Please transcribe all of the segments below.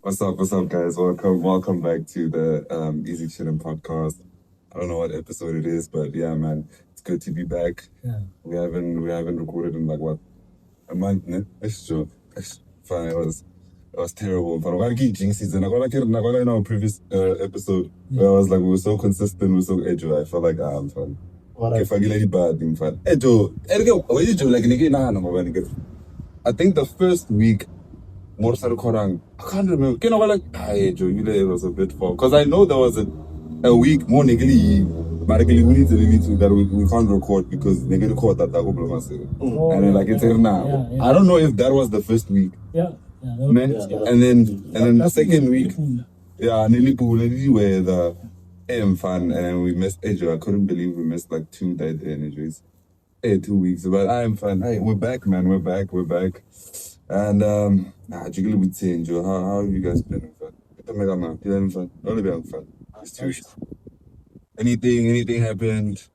What's up, guys? Welcome back to the EasyChilling Podcast. I don't know what episode it is, but yeah, man, it's good to be back. Yeah. We haven't recorded in like what, a month, ne? It's true. It's fine. It was terrible. But I got to keep jinxes, and I got in our previous episode where I was like, we were so consistent, we were so edgy. I felt like I'm fine. If I get any bad, I'm fine. I think the first week. I can't remember. You know, like, it was a bit far. Because I know there was a week more negatively, but we need to that we can't record because they get caught at that and then like it's here now. I don't know if that was the first week. And then the second week, nearly where the fun and we missed Ejo. I couldn't believe we missed like 2 dead energies. 2 weeks. But I am fine. Hey, we're back, man. We're back. And jiggly with change. How have you guys been? You having fun? Only be having fun. It's 2 weeks. Anything happened?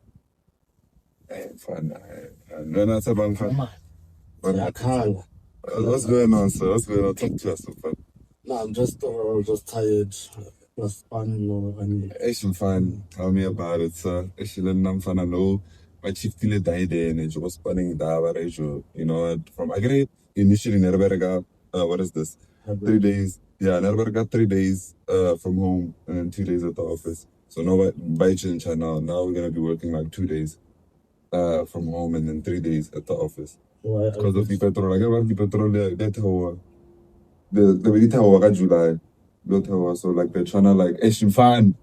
Fun. No, not about fun. What's going on, sir? What's going on? Talk to us, fun. No, I'm just tired. Just fun, It's fun. Tell me about it, sir. It's I'm fun. I know my chief till died and it was spinning the you know, from Agri. Initially, never got what is this? 3 days. Yeah, never got 3 days from home and then 2 days at the office. So now by change now we're gonna be working like 2 days from home and then 3 days at the office. Because of the petrol, like everyone the petrol the July. So like they're trying to like fun.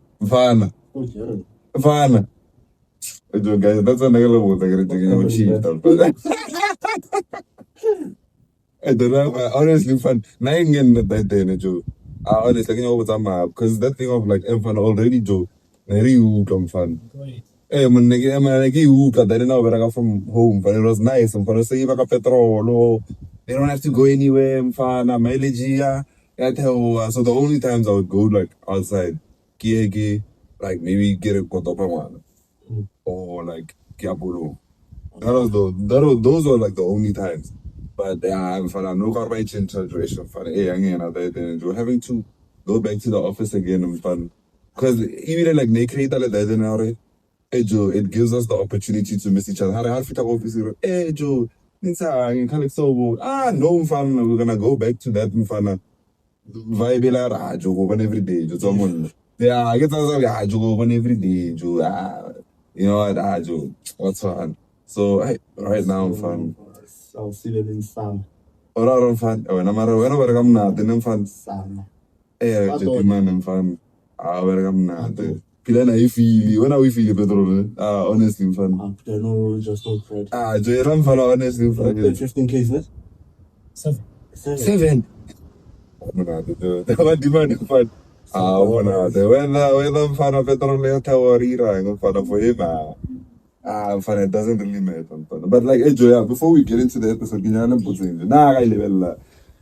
Guys, that's another word I'm gonna cheat. I don't know, honestly, fun. Now you get that day, Joe. Honestly, you know what's up, because that thing of like, fun already, Joe. Very fun. Man, you got that now, but I got from home, but it was nice. I'm gonna say, like a petrol, they don't have to go anywhere, fun, mileage, so the only times I would go like outside, like maybe get a kotopa or like kiapolo. Those were like the only times. But I'm fun. No garbage situation. Fun. Having to go back to the office again. I'm fun. Because even like they create that it gives us the opportunity to miss each other. Hey Joe, no fun. We're gonna go back to that fun. Vibe Joe go every day. Someone. Yeah, I get Joe go every day. Joe. You know what? Joe. What's fun? So right now I'm fun. I'll see them in some. I'm fun. When I'm not, then I'm fun. Man, I'm fun. I'm not. When are we feeling petrol? Honestly, I'm fun. I know, just not Fred. I'm fun, honestly, fun. 15 cases? 7. What demand fun? When I'm fun of petrol, I'm fun for him. Fun, it doesn't really matter. But like, before we get into the episode,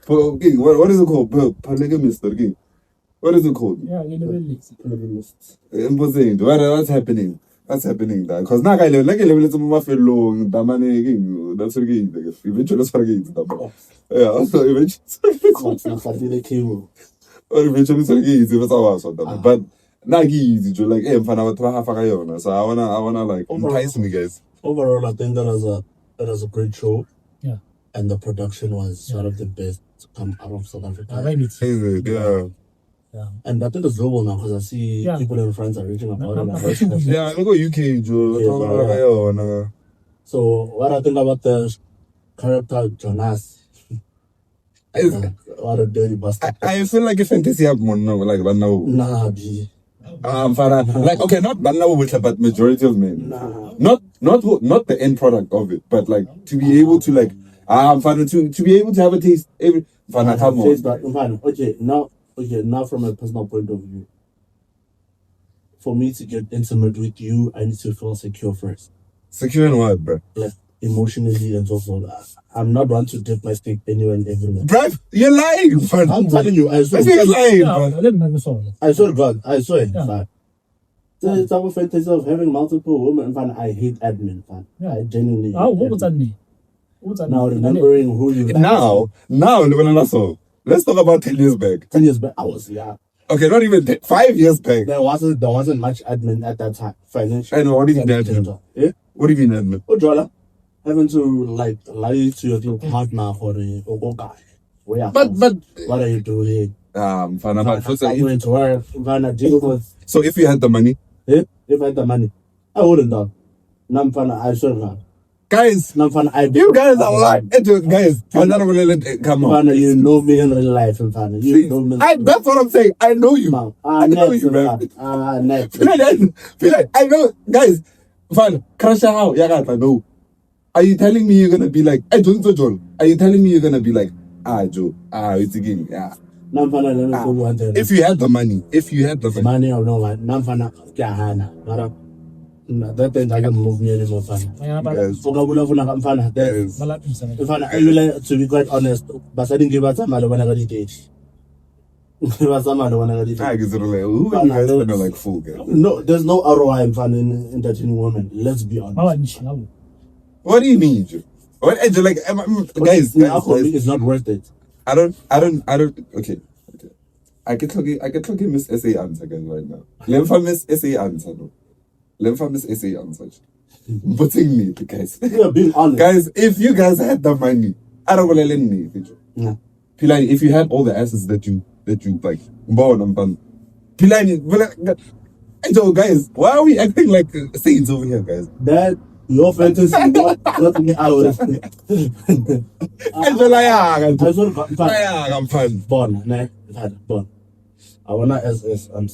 what is it called? Poligamist, okay? What is it called? Yeah, Poligamist. What's happening? What's happening there? Because now I level it's my fellow, that's okay. Eventually, also eventually, but easy to like so I wanna like entice me, guys. Overall, I think that was a great show. Yeah. And the production was one of the best to come out of South Africa. Yeah. And I think it's global now because I see people in France are reaching about it. Yeah, I go UK, Joe. So what I think about the character Jonas? What a dirty bastard. I feel like a fantasy up more now, like but now. Nah, B. Like okay, not Banna but majority of men. Nah. Not the end product of it, but like to be able to like to be able to have a taste every Okay, now from a personal point of view. For me to get intimate with you, I need to feel secure first. Secure in what, bro? Like emotionally and so forth. I'm not one to dip my stick anywhere and everywhere. Bruv, you're lying, fam. I'm telling you, I swear. You're lying, man. I swear to God, I swear. Yeah. The type of fantasy of having multiple women, I hate admin, I genuinely hate what was that name? Now remembering who you now, let's talk about 10 years back. 10 years back, I was young. Okay, not even 5 years back. There wasn't much admin at that time. Financial. And what do you mean admin? Yeah? What do you mean admin? Oh, Jola, having to like lie to your partner for the guy. But What are you doing? Fine, I'm going to work. I'm gonna deal with. so if you had the money, If I had the money, I wouldn't have. I should have. guys, you guys are lying. Guys, come on. You know me in real life, you know me. That's what I'm saying. I know you. I know you, man. Next. Feel like I know, guys. Fine, crash out. Yeah, I know. Are you telling me you're gonna be like, I don't know, John? Are you telling me you're gonna be like, Joe, it's a game, yeah. If you had the money, Money or no money, that thing I can move me anymore. Yes. To be quite honest, but I didn't give us a matter when I got it. Give us a matter when I got it. I guess who are you guys gonna like fool, girl? No, there's no ROI in fun in entertaining women. Let's be honest. What do you mean, Joe? What, like, guys, it's not worth it. I don't. Okay. I can talk Miss SA answer, guys, right now. Miss SA answer, no. Miss SA answer. Putting me, guys. You're being honest. Guys, if you guys had the money, I don't want to lend me. Pilani, if you had all the assets that you like, Pilani, so guys, why are we acting like saints over here, guys? That your fantasy got me out. I'm fine. Born. I wanna SS and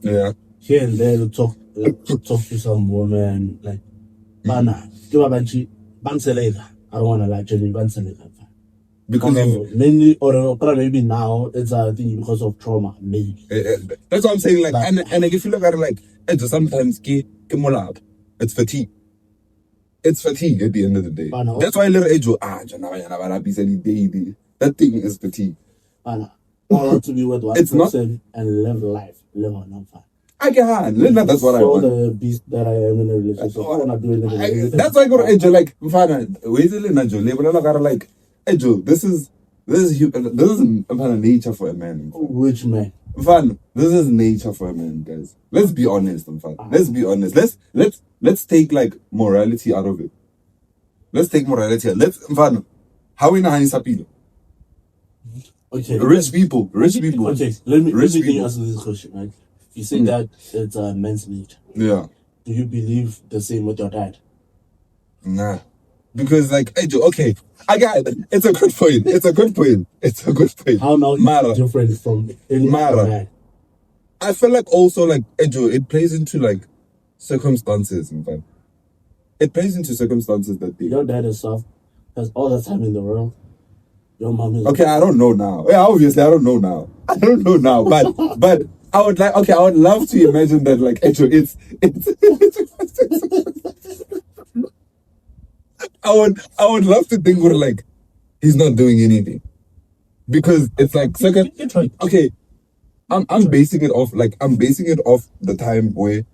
Yeah. Here and there talk to some woman like Bana. Give a banshee Banseleda. I don't wanna like Jenny Banseleda. Because mainly or maybe now it's a thing because of trauma, maybe. That's what I'm saying. Like, and if you look at it, like, it's sometimes it's fatigue. It's fatigue at the end of the day. That's why little Ejo that thing is fatigue. I want to be with one person and live life, live on fun. I can. That's what I want. The beast that I am in a relationship. I want to do it. That's why I go to Ejo like, like, Ejo, this is nature for a man. Which man? This is nature for a man, guys. Let's be honest, Let's be honest. Let's take like morality out of it. Let's take morality out. How we know sapilo? Okay. Rich people. Okay, let me answer this question, right? You say that it's a man's nature. Yeah. Do you believe the same with your dad? Nah. Because like, okay, I got it. It's a good point. How now is different from any other man? I feel like also like it plays into like circumstances, in fact. It plays into circumstances that your dad is soft, has all the time in the world. Your mom is okay. I don't know now. Yeah, obviously I don't know now. But I would love to imagine that like it's I would love to think we're like he's not doing anything because it's like second. Okay, I'm basing it off the time where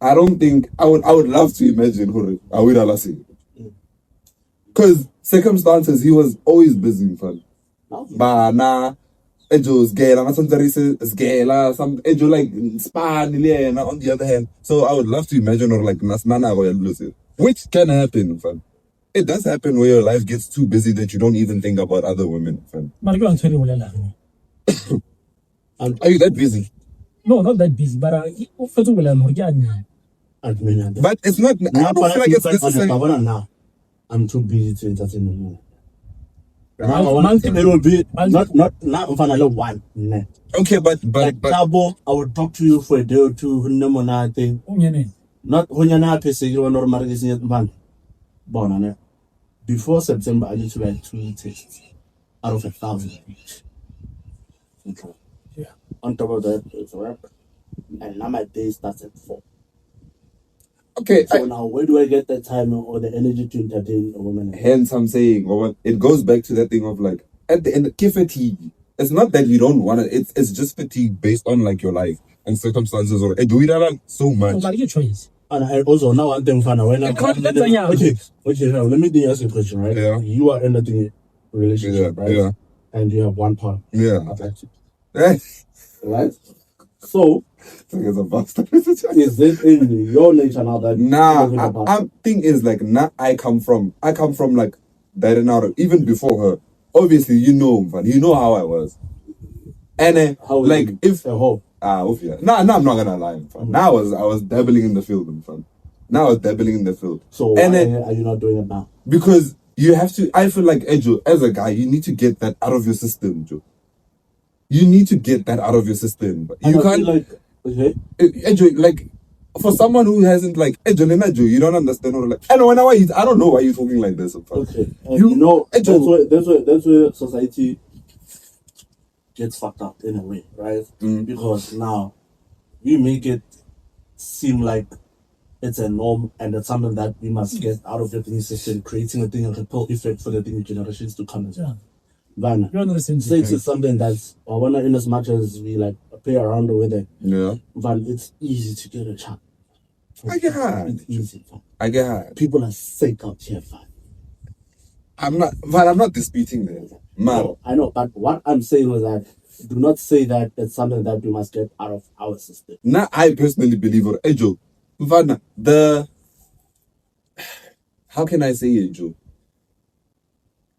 I don't think I would love to imagine I would say because circumstances he was always busy in fun. But now Ejo's gay, and sometimes is gay, some Ejo like span on the other hand. So I would love to imagine or like Nasnana or lose which can happen, fam. It does happen where your life gets too busy that you don't even think about other women, fam. Are you that busy? No, not that busy, but but it's not. I don't feel like it's necessary. Now, I'm too busy to entertain the moon. It will be not one. Okay, but Tabo, I will talk to you for a day or two. Not when you're not pissing you normal man. Before September, I need to write 2 texts out of 1,000 each. Okay. Yeah. On top of that, it's work. And now my day starts at 4. Okay. So now where do I get the time or the energy to entertain a woman? Hence I'm saying it goes back to that thing of like at the end fatigue. It's not that you don't want it, it's just fatigue based on like your life and circumstances or do it so much. But your choice. And I also now one thing fun when okay, now let me ask you a question, right? Yeah. You are in a relationship, right? Yeah. And you have one partner. Yeah. Right? So It's a bastard. is it in your nature now that I'm thing is like I come from like that and out even before her. Obviously, you know how I was. And how like if a hoe? obviously. No, I'm not gonna lie. Now I was dabbling in the field, So why are you not doing it now? Because you have to. I feel like Ejo, as a guy, you need to get that out of your system, Joe. You need to get that out of your system. You can't like Ejo, like for someone who hasn't like Ejo, you don't understand or like I don't know why you're talking like this. Okay, you know Ejo, that's where society gets fucked up in a way, right? Because now we make it seem like it's a norm and it's something that we must get out of the thing system, creating a thing, a ripple effect for the thing generations to come as well. But sex is something that's in as much as we like play around with it. Yeah. But it's easy to get a child. I get hard. It's easy. I get hard. People are sick out here, fam. I'm not disputing that. Man. No, I know, but what I'm saying was that do not say that it's something that we must get out of our system. Now, I personally believe or Ejo. How can I say it, Joe?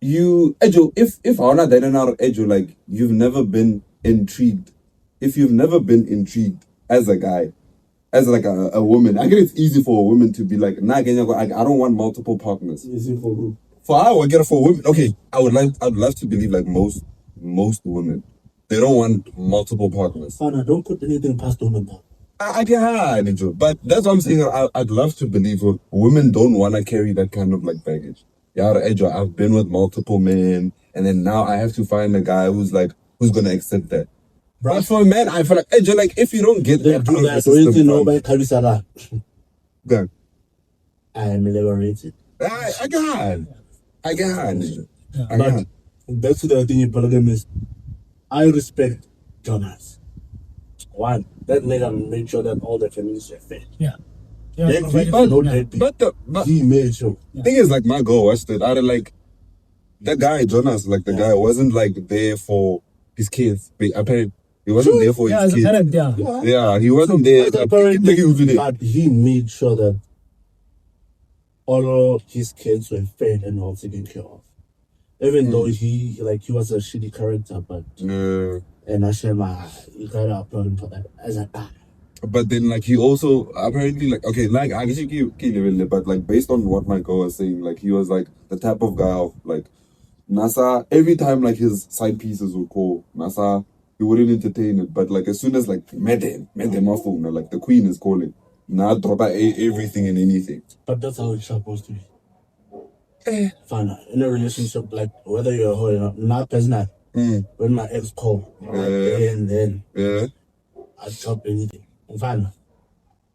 Ejo, if I not Ejo, like you've never been intrigued. If you've never been intrigued as a guy, as like a woman, I guess it's easy for a woman to be like, I don't want multiple partners. Easy for who? For women. Okay, I'd love to believe like most women, they don't want multiple partners. Fana, don't put anything past women. I get hard, but that's what I'm saying. I'd love to believe women don't want to carry that kind of like baggage. Yeah, Ejo, I've been with multiple men, and then now I have to find a guy who's gonna accept that. But for a man, I feel like Ejo, like if you don't get that, do that. Don't you know by Kavisara? Go. I am liberated. I get hard. But that's the thing in Poligamist. I respect Jonas. One, that nigga made sure that all the families were fed. Yeah. But he made sure. Thing is, like my goal was that like that guy Jonas, like the guy wasn't like there for his kids. Apparently, he wasn't there for his kids. Parent, yeah, he wasn't there. But he made sure that all of his kids were fed and all taken care of. Even though he was a shitty character, but and you gotta applaud him for that as a guy. But then, like, he also apparently, like, okay, like, I guess you keep living it, but like, based on what my girl was saying, like, he was like the type of guy of like NASA. Every time, like, his side pieces would call NASA, he wouldn't entertain it. But like, as soon as like met him my phone, like the queen is calling, now drop out everything and anything. But that's how it's supposed to be. Fine, in a relationship, like whether you're a hoe or not, personal. When my ex called, and then I drop anything. Fine.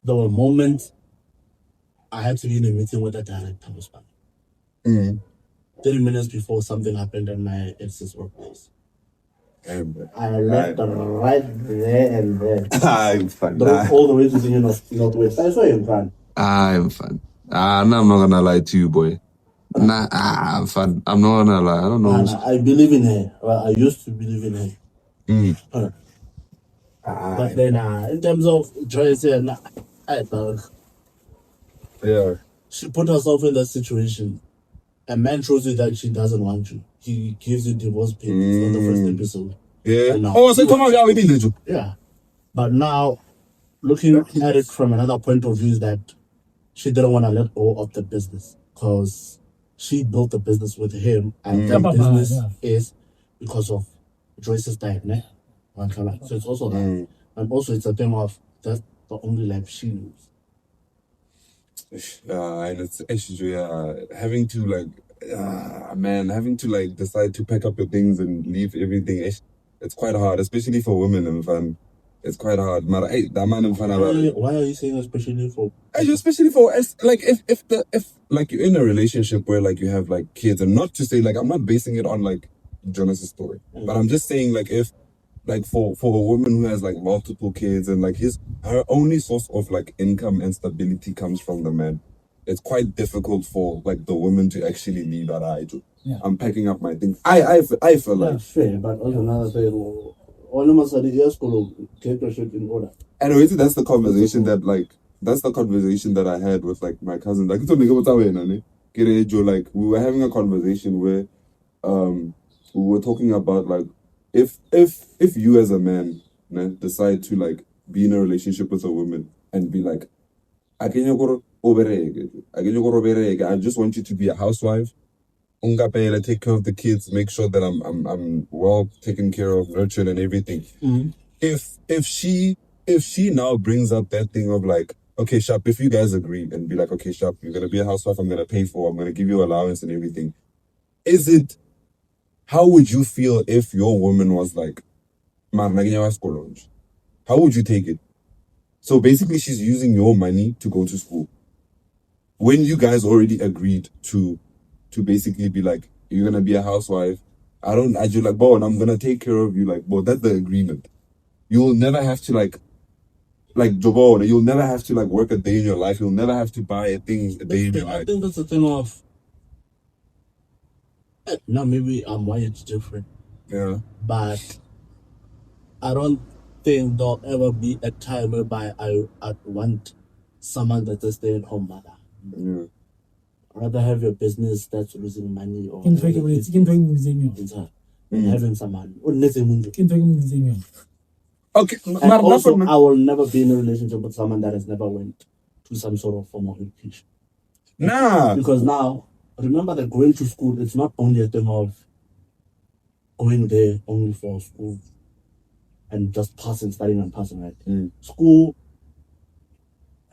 There were moments I had to be in a meeting with a director. 30 minutes before something happened at my ex's workplace. I left right there and there. I'm fun. All the way to the Northwest. I saw him, fun. I'm fun. I'm not gonna lie to you, boy. I'm fun. I'm not gonna lie. I don't know. I believe in her. Well, I used to believe in her. But then, in terms of choice, I thought. Yeah. She put herself in that situation. A man shows you that she doesn't want you. He gives you divorce papers on the first episode. Yeah. Now, so come on, we did it. Yeah. But now, looking at it from another point of view, is that she didn't want to let go of the business because she built the business with him, and that business is because of Joyce's diet, ne? So it's also that. And also it's a thing of that's the only life she knows. And it's actually having to like decide to pack up your things and leave everything. It's quite hard, especially for women and fun. It's quite hard. Why are you saying especially for? Especially for like if like you're in a relationship where like you have like kids, and not to say like I'm not basing it on like Jonas's story, but I'm just saying like if like for a woman who has like multiple kids and like her only source of like income and stability comes from the man, it's quite difficult for like the woman to actually leave that I do. Yeah. I'm packing up my things. I feel like fair, but also another thing, all of a sudden, yes, get your shit in order. And wait, that's the conversation that I had with like my cousin. Like, we were having a conversation where we were talking about like if you as a man decide to like be in a relationship with a woman and be like, I just want you to be a housewife. Take care of the kids, make sure that I'm well taken care of, nurtured and everything. Mm-hmm. If she now brings up that thing of like, okay, Sharp, if you guys agree and be like, okay, Sharp, you're gonna be a housewife, I'm gonna give you allowance and everything. How would you feel if your woman was like, man, how would you take it? So basically she's using your money to go to school. When you guys already agreed to basically be like, you're gonna be a housewife. I just like, and I'm gonna take care of you. Like, that's the agreement. You'll never have to like Jobo, you'll never have to like work a day in your life. You'll never have to buy things a day in your life. I think that's the thing of, now maybe I'm wired different. Yeah. But I don't think there'll ever be a time whereby I'd want someone that's a stay-at-home mother. Yeah. Rather have your business that's losing money or than having someone. Okay. And also, I will never be in a relationship with someone that has never went to some sort of formal education. Nah. Because now, remember that going to school, it's not only a thing of going there only for school and just studying and passing, right? School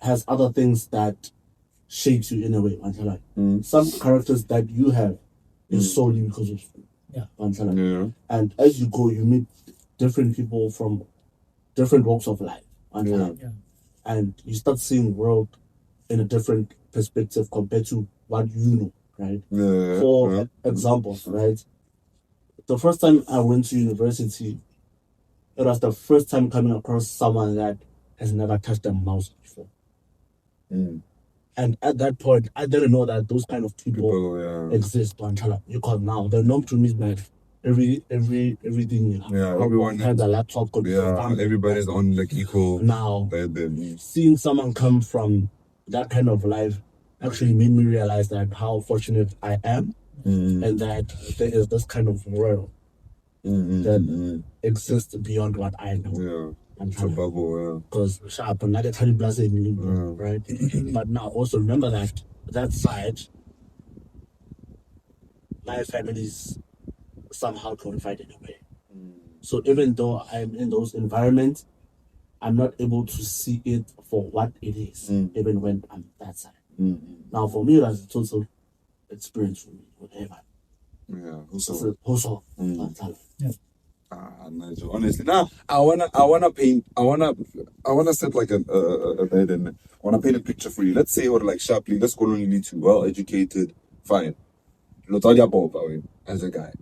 has other things that shapes you in a way. Some characters that you have is solely because of school. Yeah. And as you go, you meet different people from different walks of life. And you start seeing the world in a different perspective compared to what you know, right? For example, right? The first time I went to university, it was the first time coming across someone that has never touched a mouse before. And at that point, I didn't know that those kind of people exist. Because now the norm to me is like everything. Everyone has a laptop. Everybody's on like equal. Now, seeing someone come from that kind of life actually made me realize that how fortunate I am, and that there is this kind of world that exists beyond what I know. It's a bubble, because sharp and not tell right? But now also remember that side, my family's somehow qualified in a way. So even though I'm in those environments, I'm not able to see it for what it is, even when I'm that side. Now for me, that's a total experience for me, whatever. Also, honestly, now I wanna set like a bed and I wanna paint a picture for you. Let's say, or like sharply, let's go on you to well educated, fine. As a guy,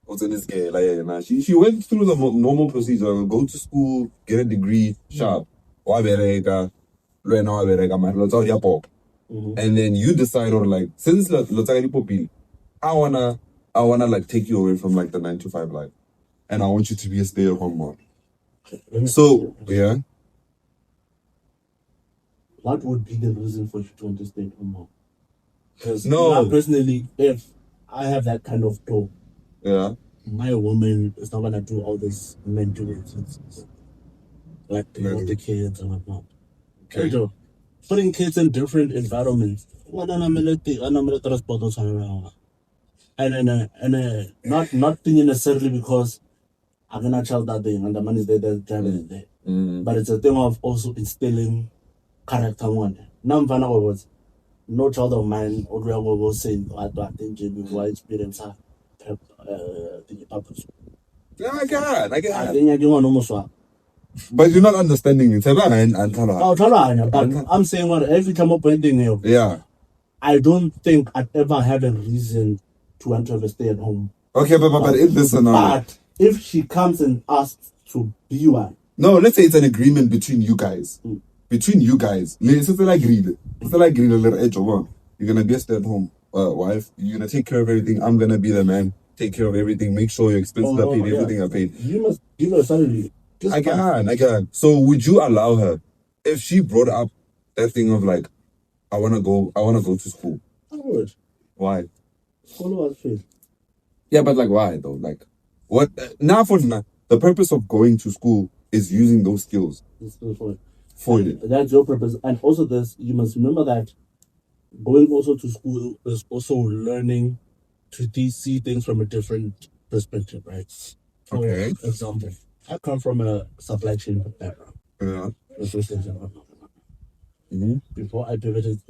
what's in this guy? Like, she went through the normal procedure, go to school, get a degree, sharp. And then you decide, or like, since I wanna like take you away from like the 9-to-5 life. And I want you to be a stay-at-home mom. So, yeah. What would be the reason for you to want to stay at home mom? Because personally, if I have that kind of dough, my woman is not gonna do all this mental like the kids and whatnot. Okay. Putting kids in different environments. And not thinking necessarily because I'm gonna child that thing and the money is there, there. But it's a thing of also instilling character one. Now I'm finding out no child of mine or was saying I think why experience the purpose. I get I think I want almost. But you're not understanding it. But I'm saying what every time I'm pointing here. Yeah. I don't think I'd ever have a reason to want to have a stay at home. Okay, but in this scenario. But if she comes and asks to be one. No, let's say it's an agreement between you guys. Between you guys. It's like greed. It's like greed a little edge over. You're gonna be a stay-at-home wife. You're gonna take care of everything. I'm gonna be the man. Take care of everything. Make sure your expenses are paid. Everything are paid. You must give her a salary. I can. So would you allow her if she brought up that thing of like, I wanna go to school? I would. Why? School was free. Yeah, but like why though? Like what the purpose of going to school is using those skills. For it. That's your purpose. And also you must remember that going also to school is also learning to see things from a different perspective, right? Okay. For example, I come from a supply chain background. Yeah. Before I pivoted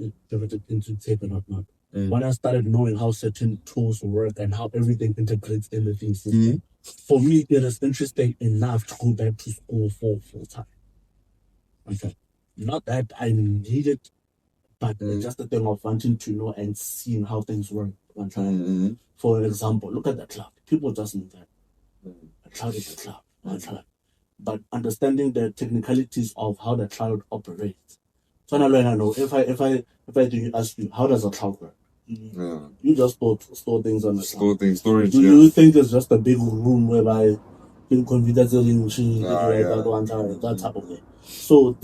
into tape and whatnot. When I started knowing how certain tools work and how everything integrates in the things, for me, it is interesting enough to go back to school for full time. Okay. Not that I need it, but just the thing of wanting to know and seeing how things work one time. For example, look at the cloud. People just know that. A cloud is a cloud, one cloud. But understanding the technicalities of how the cloud operates. So now I know if I do ask you, how does a cloud work? You just store things on the cloud. Storage. Do you think it's just a big room whereby you configure that type of thing? So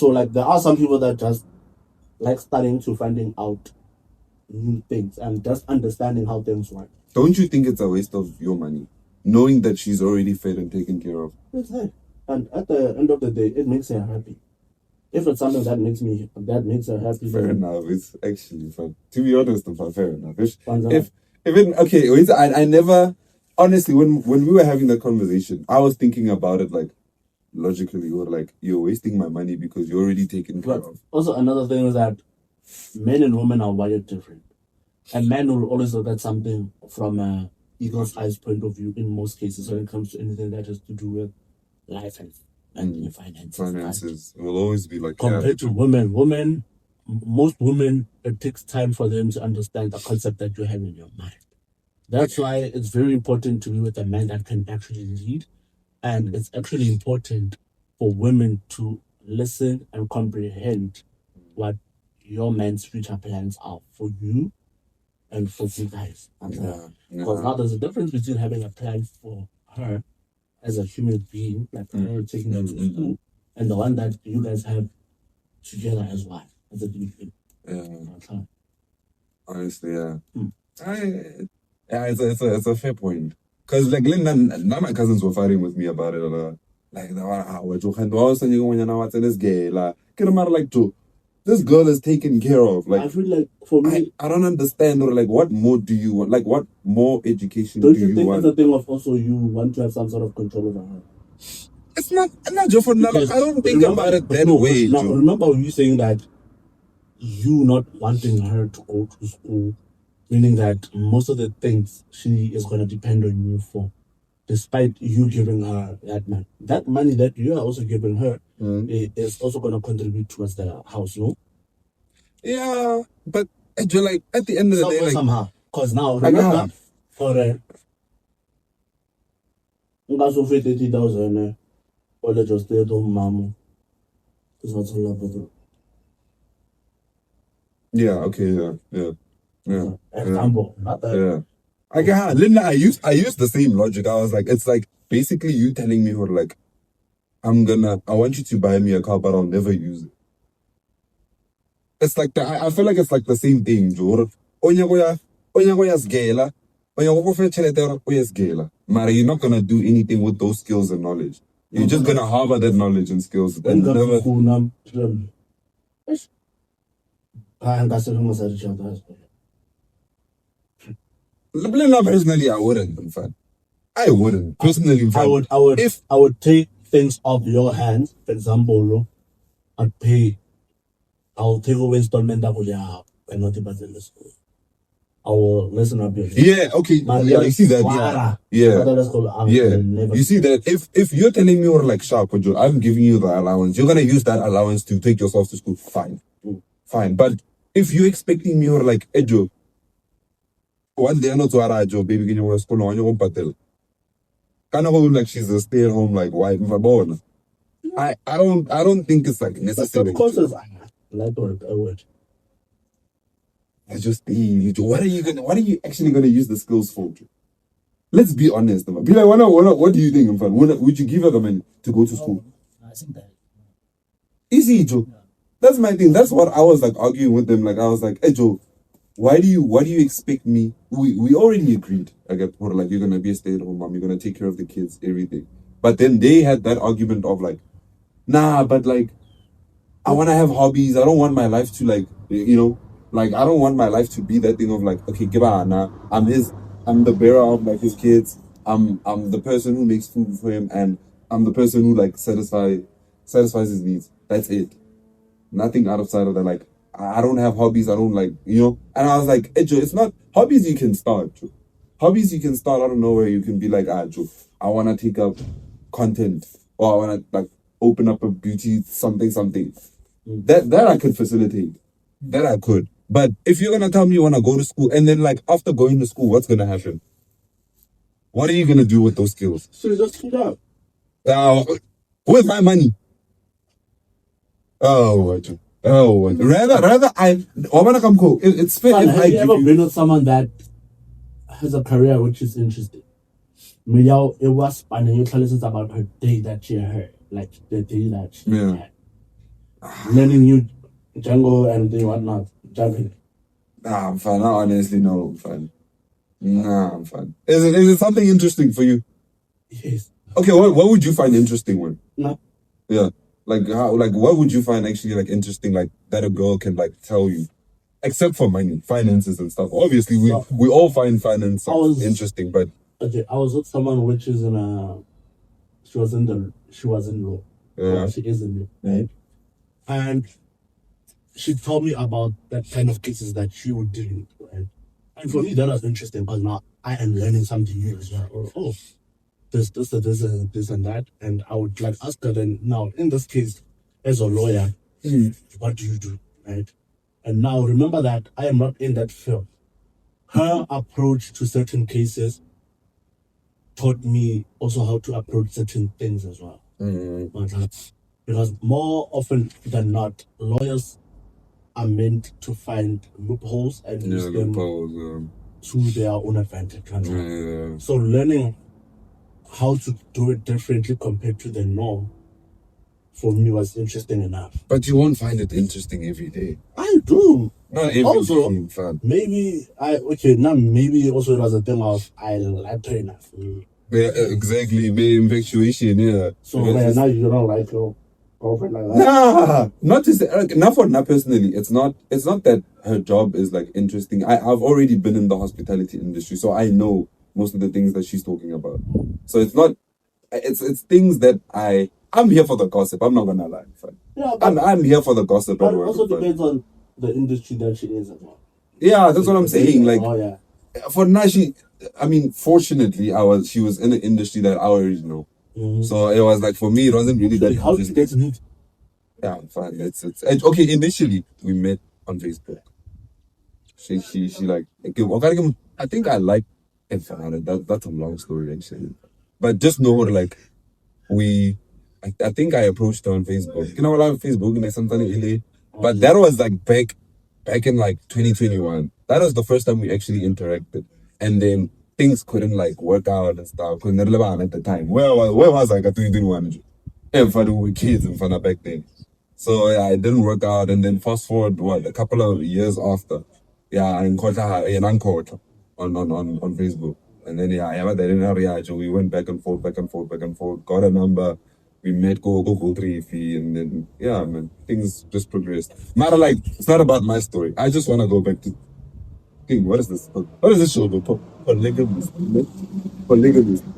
like there are some people that just like starting to finding out new things and just understanding how things work. Don't you think it's a waste of your money, knowing that she's already fed and taken care of? It's her. And at the end of the day, it makes her happy. If it's something that makes her happy, fair enough. It's actually fun. To be honest, fair enough. I never honestly when we were having that conversation, I was thinking about it like logically, or like you're wasting my money because you're already taken care of. Also, another thing is that men and women are wired different. And men will always look at something from a eagle's eyes point of view in most cases when it comes to anything that has to do with life and finances. Finances will always be like compared to women. Most women, it takes time for them to understand the concept that you have in your mind. That's why it's very important to be with a man that can actually lead. And it's actually important for women to listen and comprehend what your man's future plans are for you and for you guys. Because now there's a difference between having a plan for her as a human being, like her taking her to school, and the one that you guys have together as well. As a being. Honestly, yeah. It's a fair point. Because like none of my cousins were fighting with me about it. Like this girl is taken care of. Like I feel like for me, I don't understand, or like what more do you want? Like what more education do you want? Don't you think it's a thing of also you want to have some sort of control over her? It's not just for now. I don't think about it that way. Now, remember you saying that you not wanting her to go to school, meaning that most of the things she is going to depend on you for, despite you giving her that money. That money that you are also giving her is also going to contribute towards the house, no? Yeah, but like at the end of the day, like somehow, because now remember, for you guys will pay 30,000, or let just stay at home, mama. Is what's all about. Yeah. Okay. Yeah. Example, not that. Yeah. Linda, I used the same logic. I was like, it's like basically you telling me, or like, I want you to buy me a car, but I'll never use it. It's like I feel like it's like the same thing, Jor. You're not gonna do anything with those skills and knowledge. You're just gonna harbor that knowledge and skills and never. Personally, I wouldn't. In fact, I wouldn't. Personally, in fact, I would take things off your hands. For example, I'll take away installment that will have and not about the school. I will listen up here. Yeah, okay. Yeah, you see that? Yeah. You see that? If you're telling me, or like sharp, I'm giving you the allowance, you're gonna use that allowance to take yourself to school. Fine. But if you're expecting me, or like Ejo, one day not to Arajo, baby, can you school on your own patel? kind of like she's a stay-at-home like wife. I don't think it's like necessary. Of course, it's like a word. It's just what are you actually gonna use the skills for? Let's be honest. Be like, what do you think, in fact? Would you give her the money to go to school? I think that. Easy, Joe. That's my thing. That's what I was like arguing with them. Like I was like, hey Joe, why do you expect me? We already agreed. Like you're gonna be a stay-at-home mom, you're gonna take care of the kids, everything. But then they had that argument of like, nah, but like I wanna have hobbies. I don't want my life to like like I don't want my life to be that thing of like, okay, Gibana, I'm the bearer of like his kids. I'm the person who makes food for him, and I'm the person who like satisfies his needs. That's it. Nothing outside of that. Like I don't have hobbies. I don't like And I was like, hey, Joe, it's not hobbies. You can start. Joe. Hobbies you can start out of nowhere. You can be like, Joe, I want to take up content, or I want to like open up a beauty something. That I could facilitate. That I could. But if you're gonna tell me you wanna go to school, and then like after going to school, what's gonna happen? What are you gonna do with those skills? So you just keep up. With my money. Rather I wanna come cool. It's fair. Have you ever been with someone that has a career which is interesting? It was fun, and you tell us about her day that she had, like the day that she had. Learning new jungle and whatnot. Jumping. Nah, I'm fine. I honestly know I'm fine. Nah, I'm fine. Is it something interesting for you? Yes. Okay, what would you find interesting with? No. Yeah. Like how? Like what would you find actually like interesting? Like that a girl can like tell you, except for money, finances and stuff. Obviously, we all find finance interesting, but okay, I was with someone which is she was in law. Yeah. She is in law, right? And she told me about that kind of cases that she would deal with, right? And for me, that was interesting because now I am learning something new as well. Or, this and that. And I would like ask her then, now, in this case, as a lawyer, what do you do, right? And now remember that I am not in that field. Her approach to certain cases taught me also how to approach certain things as well. Because more often than not, lawyers are meant to find loopholes and use them to their own advantage. So learning how to do it differently compared to the norm for me was interesting enough. But you won't find it interesting every day. I do. Not every also, day, fam. Maybe also it was a thing of I liked her enough. Yeah, exactly. Maybe infatuation, yeah. So now you don't like your girlfriend like that? Nah, not to say, not for now personally. It's not that her job is like interesting. I've already been in the hospitality industry, so I know most of the things that she's talking about. So it's not, it's things that I'm here for the gossip. I'm not gonna lie. Yeah, I'm here for the gossip. But it also depends on the industry that she is as well. Yeah, that's what I'm saying. Like, yeah. For now, fortunately, she was in an industry that I already know. So it was like, for me, it wasn't really that. How did you get to meet? Yeah, I'm fine. It's okay. Initially, we met on Facebook. She like, I think I like it. That's a long story actually, but just know like I think I approached her on Facebook. You know, a lot of Facebook and something, but that was like back in like 2021. That was the first time we actually interacted, and then things couldn't like work out and stuff. Couldn't at the time. Where was I? 2021. And for the kids and for back then. So yeah, it didn't work out. And then fast forward a couple of years after, I caught her in Uncourt on Facebook. And then we went back and forth, got a number. We met, go 3 fee, and then man, things just progressed. Matter like it's not about my story. I just want to go back to what is this? What is this show about? Poligamist.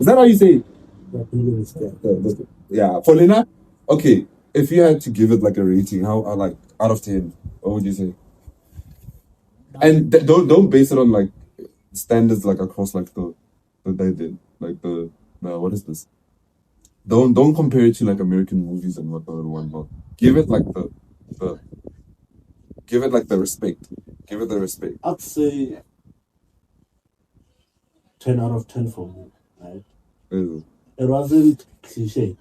Is that how you say it? Yeah. Polina? Okay. If you had to give it like a rating, how like out of 10, what would you say? And don't base it on like standards like across like the they did. Like the what is this? Don't compare it to like American movies and whatnot. Give it like the respect. Give it the respect. I'd say 10 out of 10 for me, right? it wasn't cliche.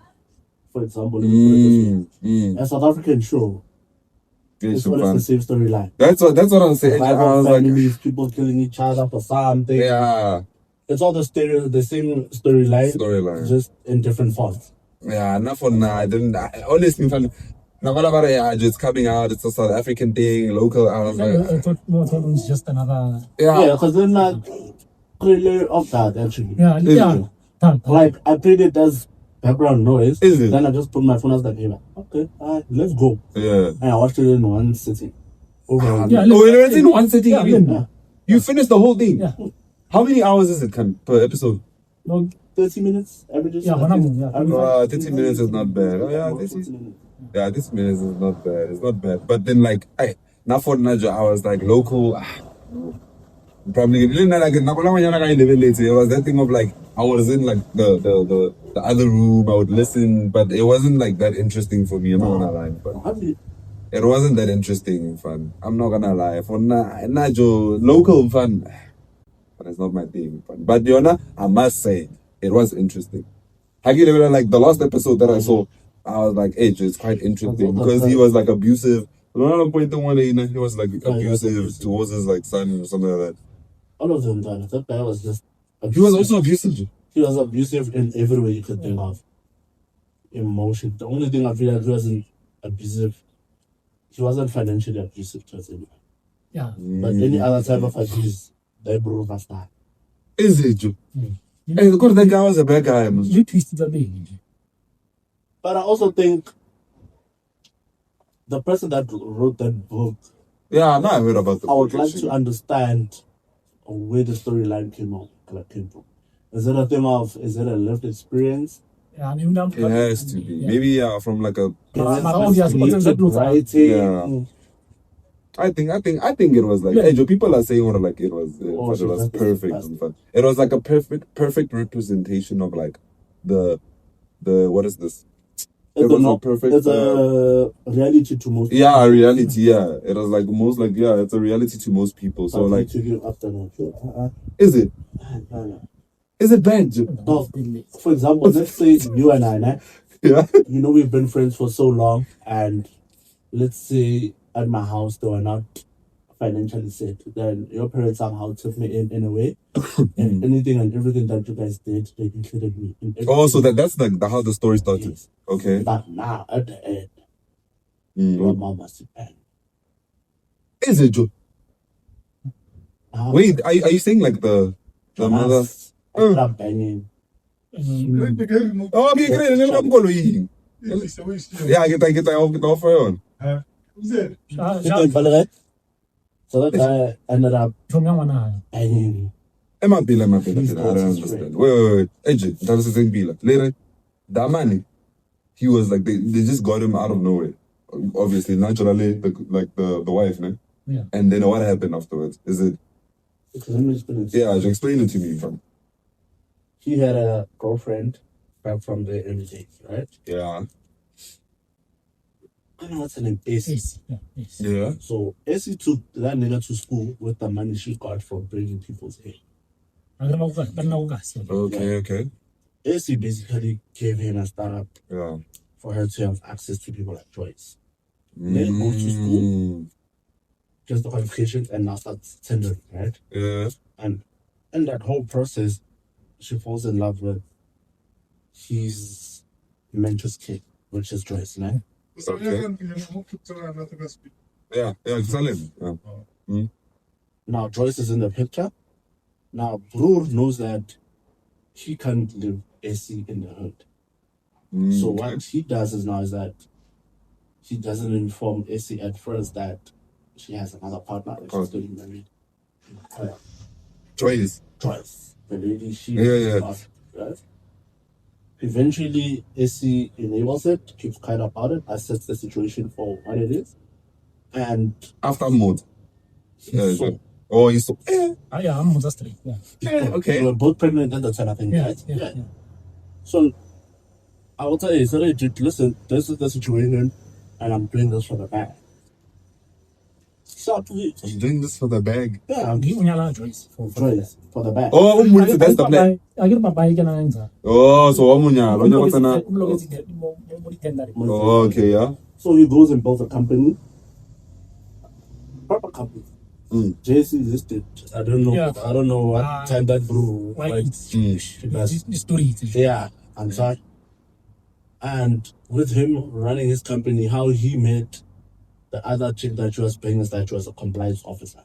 For example, let me put it this way. A South African show, it's always the same storyline. That's what I'm saying. I was families, like, people killing each other for something. yeah. It's all the same storyline, just in different fonts. Yeah, not for now. I honestly found just coming out. It's a South African thing, local. I was like, I thought it was just another. Yeah, because then trailer of that actually. Yeah. Like I played it as background noise. Is it? Then I just put my phone as the game. Okay, let's go. Yeah. And I watched it in one sitting. It's in one sitting. Yeah. You finished the whole thing. Yeah. How many hours is it per episode? No, 30 minutes. Averages. Yeah, 30 minutes is not bad. Oh yeah, 30 minutes is not bad. It's not bad. But then now for Naja, I was like local. Probably it was that thing of like I was in like the other room. I would listen, but it wasn't like that interesting for me. I'm not gonna lie, but it wasn't that interesting fun. I'm not gonna lie. For Najo local fun, but it's not my thing. Fun. But Yona, I must say it was interesting. Like the last episode that I saw, I was like, hey, it's quite interesting because he was like abusive. He was like abusive towards his like son or something like that. All of them done. That guy was just abusive. He was also abusive. He was abusive in every way you could think of. Emotion. The only thing I feel like he wasn't abusive, he wasn't financially abusive towards anyone. Yeah. But any other type of abuse, they broke us that. Is it true? Hey, of course that guy was a bad guy. You twisted the baby. But I also think the person that wrote that book, yeah, now I heard about the I would like to understand where the storyline came from. Is it a thing of, is it a lived experience? Yeah, it has to be. Yeah. Maybe from like a writing. Yeah. I think it was like people are saying like it was perfect. It was like a perfect representation of like the what is this? It's a reality to most people. Yeah, a reality, yeah. It was like most like it's a reality to most people. So like is it? Is it bad? No. For example, let's say you and I, yeah. You know, we've been friends for so long, and let's say at my house they were not financially set. Then your parents somehow took me in a way, and anything and everything that you guys did, they included me. So that's like how the story started. Yes. Okay. But now at the end, your mom must depend. Is it true? Wait, are you saying like the mother? Stop banging. Oh, I'm getting yeah, I get off on. So that guy ended up banging. I don't understand. Wait. AJ, that was the thing. Later, that man, he was like they just got him out of nowhere. Obviously, naturally, the wife, no? Yeah. And then what happened afterwards? Is it? Yeah, explain it to me, fam. He had a girlfriend back from the early days, right? Yeah. I don't know what's her name. Essie. Yeah. So Essie took that nigga to school with the money she got from bringing people's hair. Okay. Essie basically gave him a startup. Yeah. For her to have access to people like Joyce. Then go to school, just the qualifications, and now starts tendering, right? Yeah. And in that whole process, she falls in love with his mentor's kid, which is Joyce, right? Okay. Yeah, Now Joyce is in the picture. Now Broer knows that he can't leave Essie in the hood. So what he does is that he doesn't inform Essie at first that she has another partner and she's getting married. Joyce. The lady she right? Eventually Essie enables it, keeps quiet about it, assess the situation for what it is. And after mode. He's so I'm just straight. Yeah. Okay. They were both pregnant at the time, I think, right? Yeah. So I will tell you, so listen, this is the situation, and I'm doing this for the man. I'm doing this for the bag. Yeah, Unyala Joyce. Joyce for the bag. Oh, that's the plan. I get my bike and answer. Oh, so Omunya. Oh, okay, yeah. So he goes and builds a company. Proper company. JC listed. I don't know. Yeah. I don't know what time that grew. The story. Yeah, I'm sorry. And with him running his company, how he met the other chick that she was pregnant, that she was a compliance officer,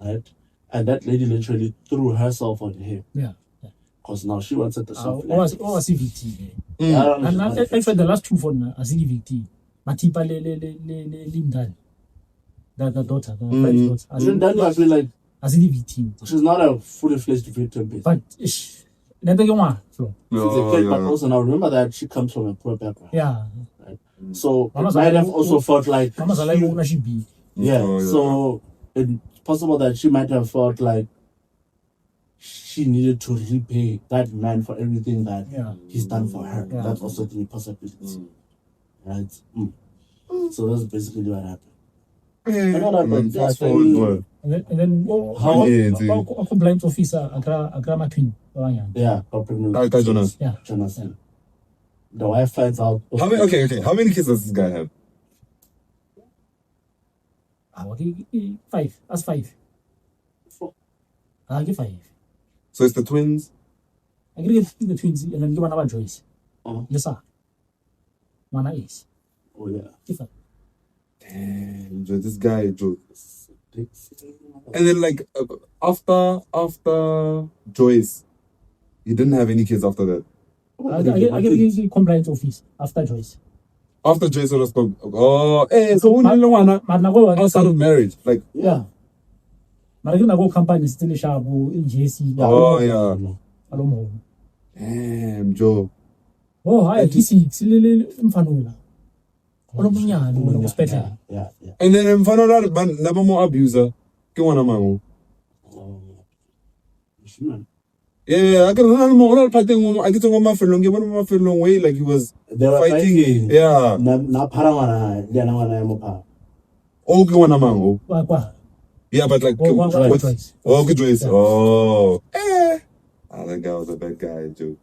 right? And that lady literally threw herself on him. Yeah. Because now she wanted the soft. What was CVT? And actually, the last two for CVT. Matipa Lindan. The daughter. I feel like as CVT. She's not a fully fledged victim. But never go on. She's a kid, but also now remember that she comes from a poor background. Yeah. Right? So it might have also felt like yeah. So it's possible that she might have felt like she needed to repay that man for everything that he's done for her. Yeah. That's also the possibility. Right? So that's basically what happened. Fast forward. And then how compliance officer Agrama Twin. Yeah, Jonas. Yeah. Jonas. The wife finds out. How many kids does this guy have? Okay, 5. That's 5. 4. I'll give 5. So it's the twins? I get the twins and then give one of Joyce. Yes, sir. One is. Oh, yeah. Give 5. Damn, Joe, this guy, Joe. And then, like, after Joyce, he didn't have any kids after that. I get the compliance office after Joyce. After Joyce was called, so who didn't want outside of marriage? Like, yeah. But I can go company still shabu in JC. Oh, yeah. Alomo. Damn, Joe. Oh, hi, DC. Silly Mfanula. Yeah. And then Mfanula, never more abuser. Kiwana Yeah, I can more fighting. I get on my long way, like he was fighting. Yeah. Okay, one mango. Yeah, but like Joyce. Okay, Joyce. Oh, that guy was a bad guy, Joe.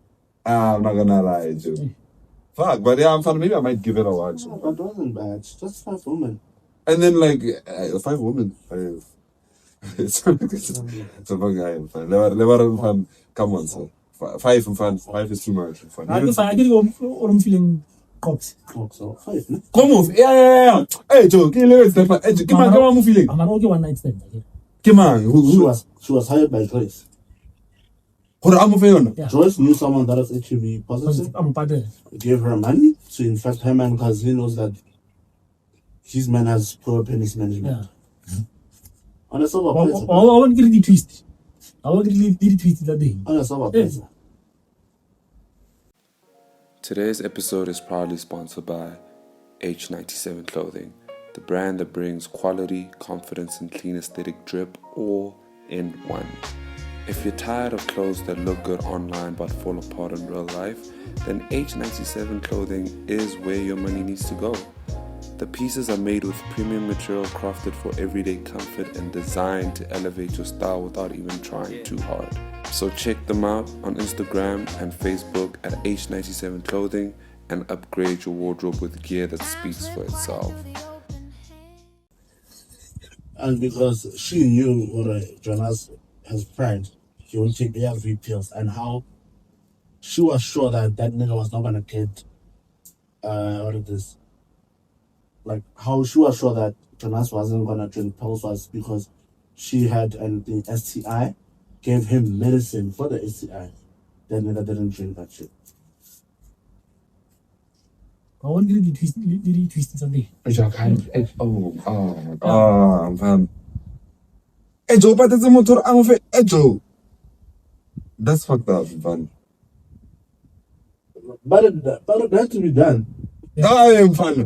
I'm not gonna lie, Joe. Fuck, but yeah, I'm fine. Maybe I might give it a watch. No, that wasn't bad. Just 5 women. And then like 5 women. It's a fun guy. Fun. Come on, sir. 5 and fun. 5 is too much. I get I'm feeling cops. So 5, no? Come on. Yeah. Hey, Joe, can you let us come on, feeling. I'm okay one night stand. Come on. She was hired by Joyce. Yeah. Joyce knew someone that was HIV positive. I'm part of Gave her money to infect her man because he knows that his man has poor penis management. Yeah. On a silver I platter. won't get the twist. I won't get the twist that day. On a silver platter. Today's episode is proudly sponsored by H97 Clothing, the brand that brings quality, confidence, and clean aesthetic drip all in one. If you're tired of clothes that look good online but fall apart in real life, then H97 Clothing is where your money needs to go. The pieces are made with premium material crafted for everyday comfort and designed to elevate your style without even trying too hard. So check them out on Instagram and Facebook at H97 Clothing and upgrade your wardrobe with gear that speaks for itself. And because she knew Jonas has pride, he won't take ARV pills, and how she was sure that nigga was not gonna get like how she was sure that Jonas wasn't gonna drink pills was because she had the STI, gave him medicine for the STI. That nigga didn't drink that shit. I won't get the twist that day. Man. Hey, Joe, but it's a motor. I'm a hey, Joe. That's fucked up, man. But it had to be done. I am fun.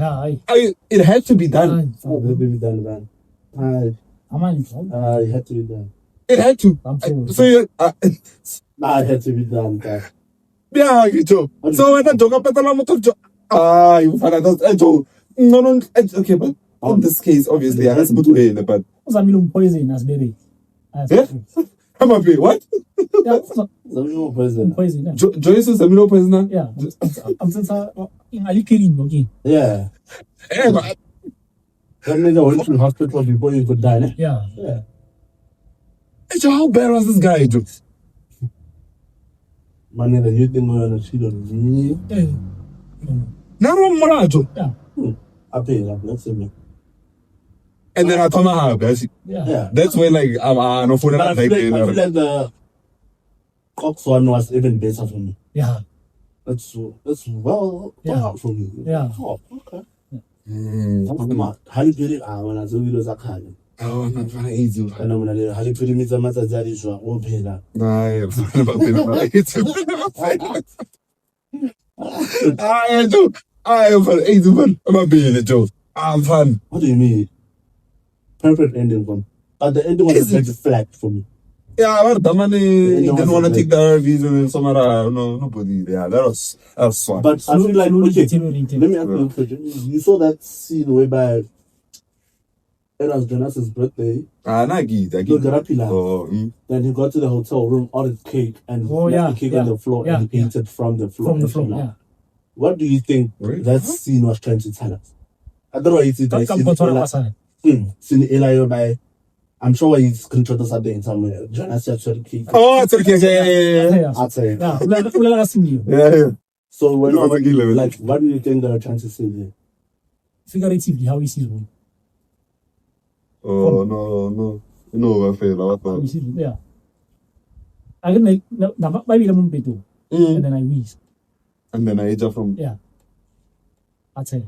It had to be done. It had to be done, man. It had to be done. It had to. So you It had to be done, guy. yeah, Joe. So when I talk about the motor, you find out Joe. No, it's okay, but in this case, obviously, I have to put away, but Uzamile poison as baby. yeah, I'm a bit what? Yeah, Poison. poison. Yeah. Joyce is Zamino poisoner. Yeah, I'm saying Ali killing okay. Yeah. Hey, but That nigga went to the hospital before he could die. Ne? Yeah. Yeah. hey, Joe, how bad was this guy, Joe? Man, the new thing on the cheat on me. Yeah. Now, Joe. Yeah. I pay that. Let's see me. And then I told her, guys, Yeah. that's when like I'm no for But I that. feel like the Cox one was even better for me. Yeah. That's well Yeah. out for me. Yeah. Oh, okay. That's smart. How you get it? When I saw videos I can't. Oh, not very easy. And I'm gonna how you put me some matter that is what pay that. Nah, I do. I am for easy man. I'm a being Joe. I'm fun. What do you mean? Perfect ending one. But the ending was Is it? like flat for me. Yeah, but the money No, didn't want to like- take the reason and some other nobody. Yeah, that was swag. But I feel like Slowly okay. deteriorating. Let me ask you a question. You saw that scene whereby it was Jonas's birthday. Nagi, No, Garapila. Oh, Then he got to the hotel room, ordered cake, and Oh, left yeah, the cake yeah, on the floor, yeah, and he ate it from the floor. From the floor. Yeah. What do you think Really? that scene was trying to tell us? I don't know what it is. Come go to the Scene Eli by. I'm sure he's controlled something somewhere. Jonas said the cake. oh, it's okay. Yeah. I'd say. Yeah. Ulela sing Yeah. So when No, it's okay, like, what do you think they're trying to say there? figuratively how he sees it. Oh, no. No, I feel like How he sees it. Yeah. I can like maybe the moment too. And then I wish. And then I ate from. Yeah. I'd say.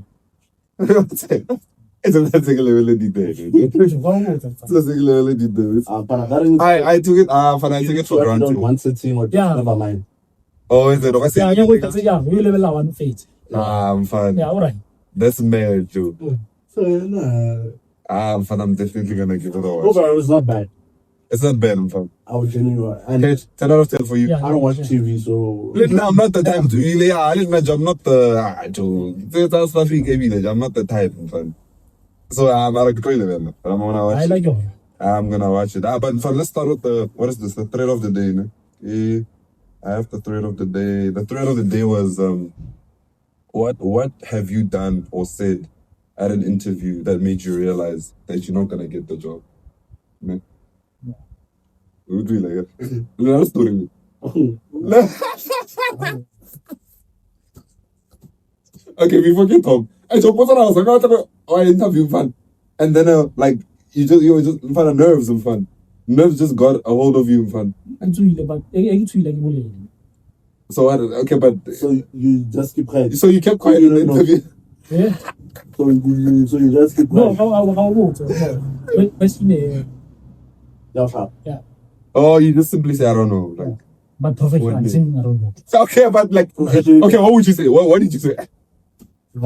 It's a level of detail. It's a level of detail. But I don't. I took it. I took it for granted. One sitting or Yeah. never mind. Oh, is it? Okay. Yeah, yeah, wait, yeah, we level one fate. I'm fine. Yeah, all right. That's married too. So I'm fine. I'm definitely gonna give it a watch. overall, it was not bad. It's not bad, I'm fine. I would genuinely. And Okay, 10 out of 10 for you. Yeah. I don't watch TV, so. Listen, I'm not the type to really. I'm not the. That's the thing. I'm not the type, I'm fine. So I'm at a control level. I'm gonna watch. I like it. I'm gonna watch it. But for, let's start with the what is this? The thread of the day, no? Yeah, I have the thread of the day. The thread of the day was what have you done or said at an interview that made you realize that you're not gonna get the job? No? We would do like that. No, that's story. Okay, before you talk, I just put on. I was like, oh, I interview fun, and then like you were just fun of nerves and fun. Nerves just got a hold of you and fun. And two, but I two like bully. So okay, but So you just keep quiet. so you kept quiet in the No. interview. Yeah. So you just keep No, quiet. how old? Best in Yeah. Oh, you just simply say I don't know. Like but perfect. What I'm name? saying I don't know. so, okay, but like okay, what would you say? What did you say? Hey,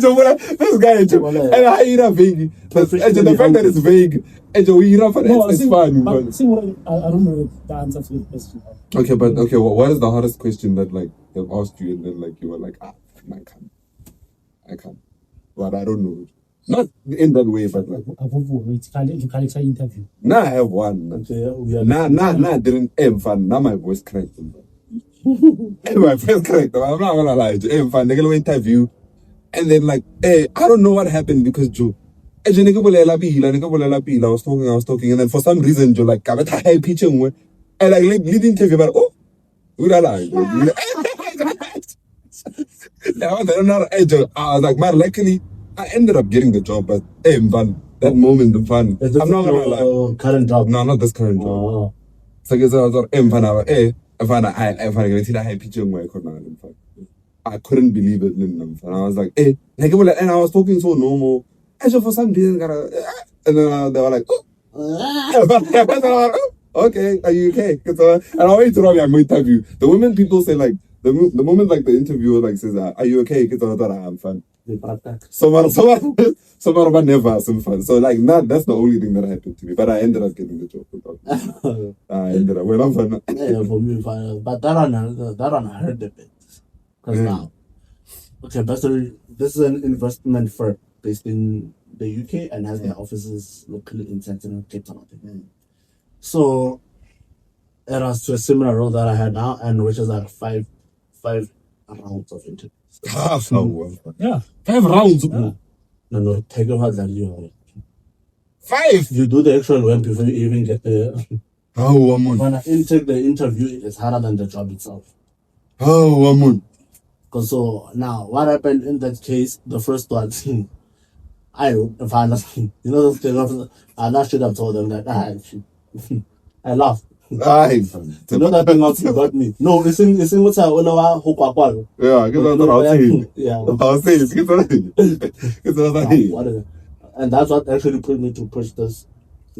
Joe, this guy, Joe, and I hear vague. The fact that it's vague, and Joe, you know, it's fun. But see what I don't know the answer to the question. Okay, but okay, what is the hardest question that like they've asked you and then like you were like, I can't, but I don't know. Not in that way, but like, You can't say interview. now I have one. Nah, I didn't aim fun. Now my voice cracked. My voice cracked. I'm not gonna lie. Aim fun. They gonna interview, and then like, hey, I don't know what happened because Joe. I was talking, and then for some reason, Joe, like, I'm high pitching, and like, lead interview, but oh, we don't like. I was like, man, luckily, I ended up getting the job, but fun. That moment, the fun. I'm not gonna lie. Current job. No, not this current job. Oh. So I was like, I couldn't believe it. And I was like, and I was talking so normal. And so for some reason, and then they were like, oh. Okay, are you okay? And I went to Robbie, I'm going to interview. The moment people say like, the moment like the interviewer like says, are you okay? I'm fine. Someone never has some fun. So like, that's the only thing that happened to me. But I ended up getting the job. Yeah, for me, fine. But that one I heard a bit. Because now, Okay, basically, this is an investment firm based in the UK and has their offices locally in Central Cape Town. So it was to a similar role that I had now, and which is like five rounds of interviews. Yeah. 5 rounds. No, take a hard than you. 5. You do the actual work before you even get there. When I take the interview, it's harder than the job itself. Because so now, what happened in that case? The first one, I last should have told them that I laughed. You know that thing else you got me. No, it's in what's I and that's what actually put me to push the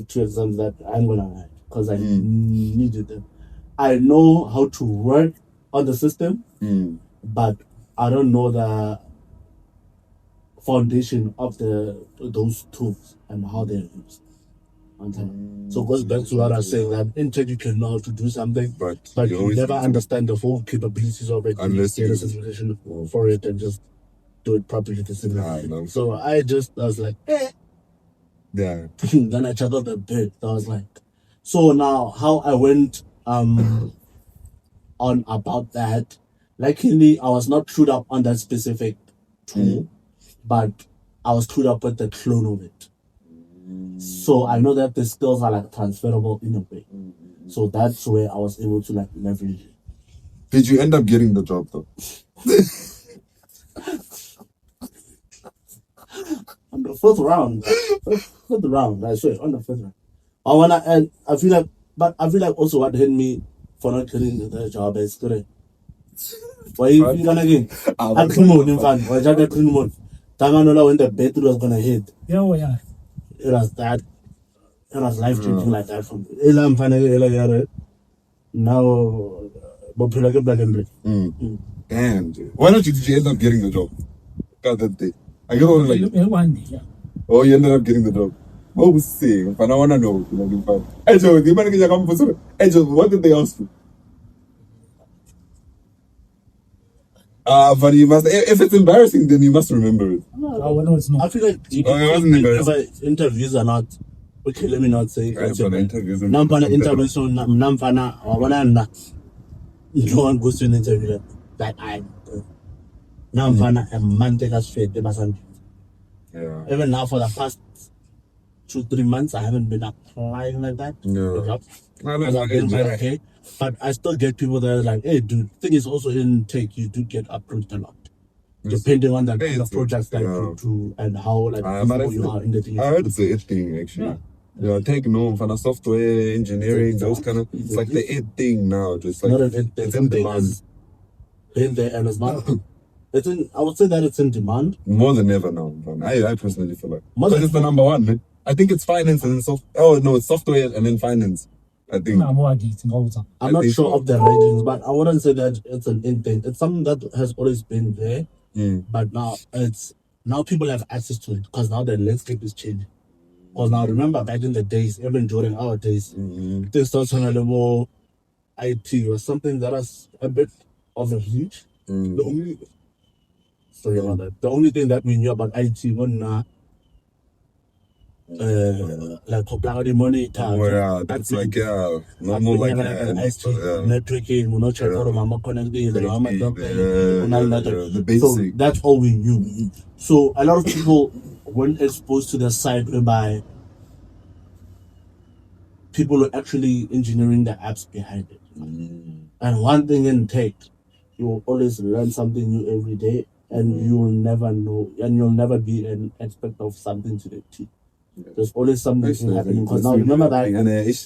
2 exams that I'm gonna write because I needed them. I know how to work on the system, but I don't know the foundation of those tools and how they're used. So it goes back to what I was saying, that in tech you can know how to do something, but you never understand the full capabilities of it unless you get a certification for it and just do it properly the same way. So I was like, Yeah. Then I chatted a bit. I was like, so now how I went on about that. Luckily, I was not clued up on that specific tool, but I was clued up with the clone of it. So I know that the skills are like transferable in a way. So that's where I was able to like leverage it. Did you end up getting the job though? On the fourth round, I swear, on the fourth round. I feel like also what hit me for not getting the job is good. Why you gonna get? I couldn't move in front. Why I couldn't move? Tamanola when the battery was gonna hit. Yeah. It was that. It was life changing like that from Elam finally now but black and black. Damn, dude. Why did you end up getting the job? God, that day. I get on like one day, yeah. Oh, you ended up getting the job. What was saying? But I wanna know. Hey Joe, the man can come for Hey Joe, what did they ask you? But you must. If it's embarrassing, then you must remember it. No, it's not. I feel like it wasn't embarrassing. if interviews are not. Okay, let me not say. Interviews. Nampana interview, so nampana or wanna. No one goes to an interview like I. Nampana a man take us straight. Yeah. Even now, for the past 2-3 months, I haven't been applying like that. No. I've been quite okay. But I still get people that are like, hey, dude, thing is also in tech, you do get approached a lot. Depending on the kind of projects that you do and how like you are in the thing. I heard it's a thing actually. Yeah, tech no for the software engineering, those kind of it's like the it thing now. Just like not it's in demand. In there and it's not I would say that it's in demand. More than ever now. I personally feel like because it's the number one, man. I think it's finance and it's software and then finance. I think I'm not sure of the ratings, but I wouldn't say that it's an intent. It's something that has always been there, but now people have access to it because now the landscape is changing. Because now remember back in the days, even during our days, they started on a level IT or something that was a bit of a reach. The only thing that we knew about IT was like the money that's like normal like networking, the basic. So that's all we knew. So a lot of people weren't exposed to the side whereby people were actually engineering the apps behind it. And one thing in tech, you will always learn something new every day, and you will never know, and you'll never be an expert of something to the team. There's always something happening because now remember that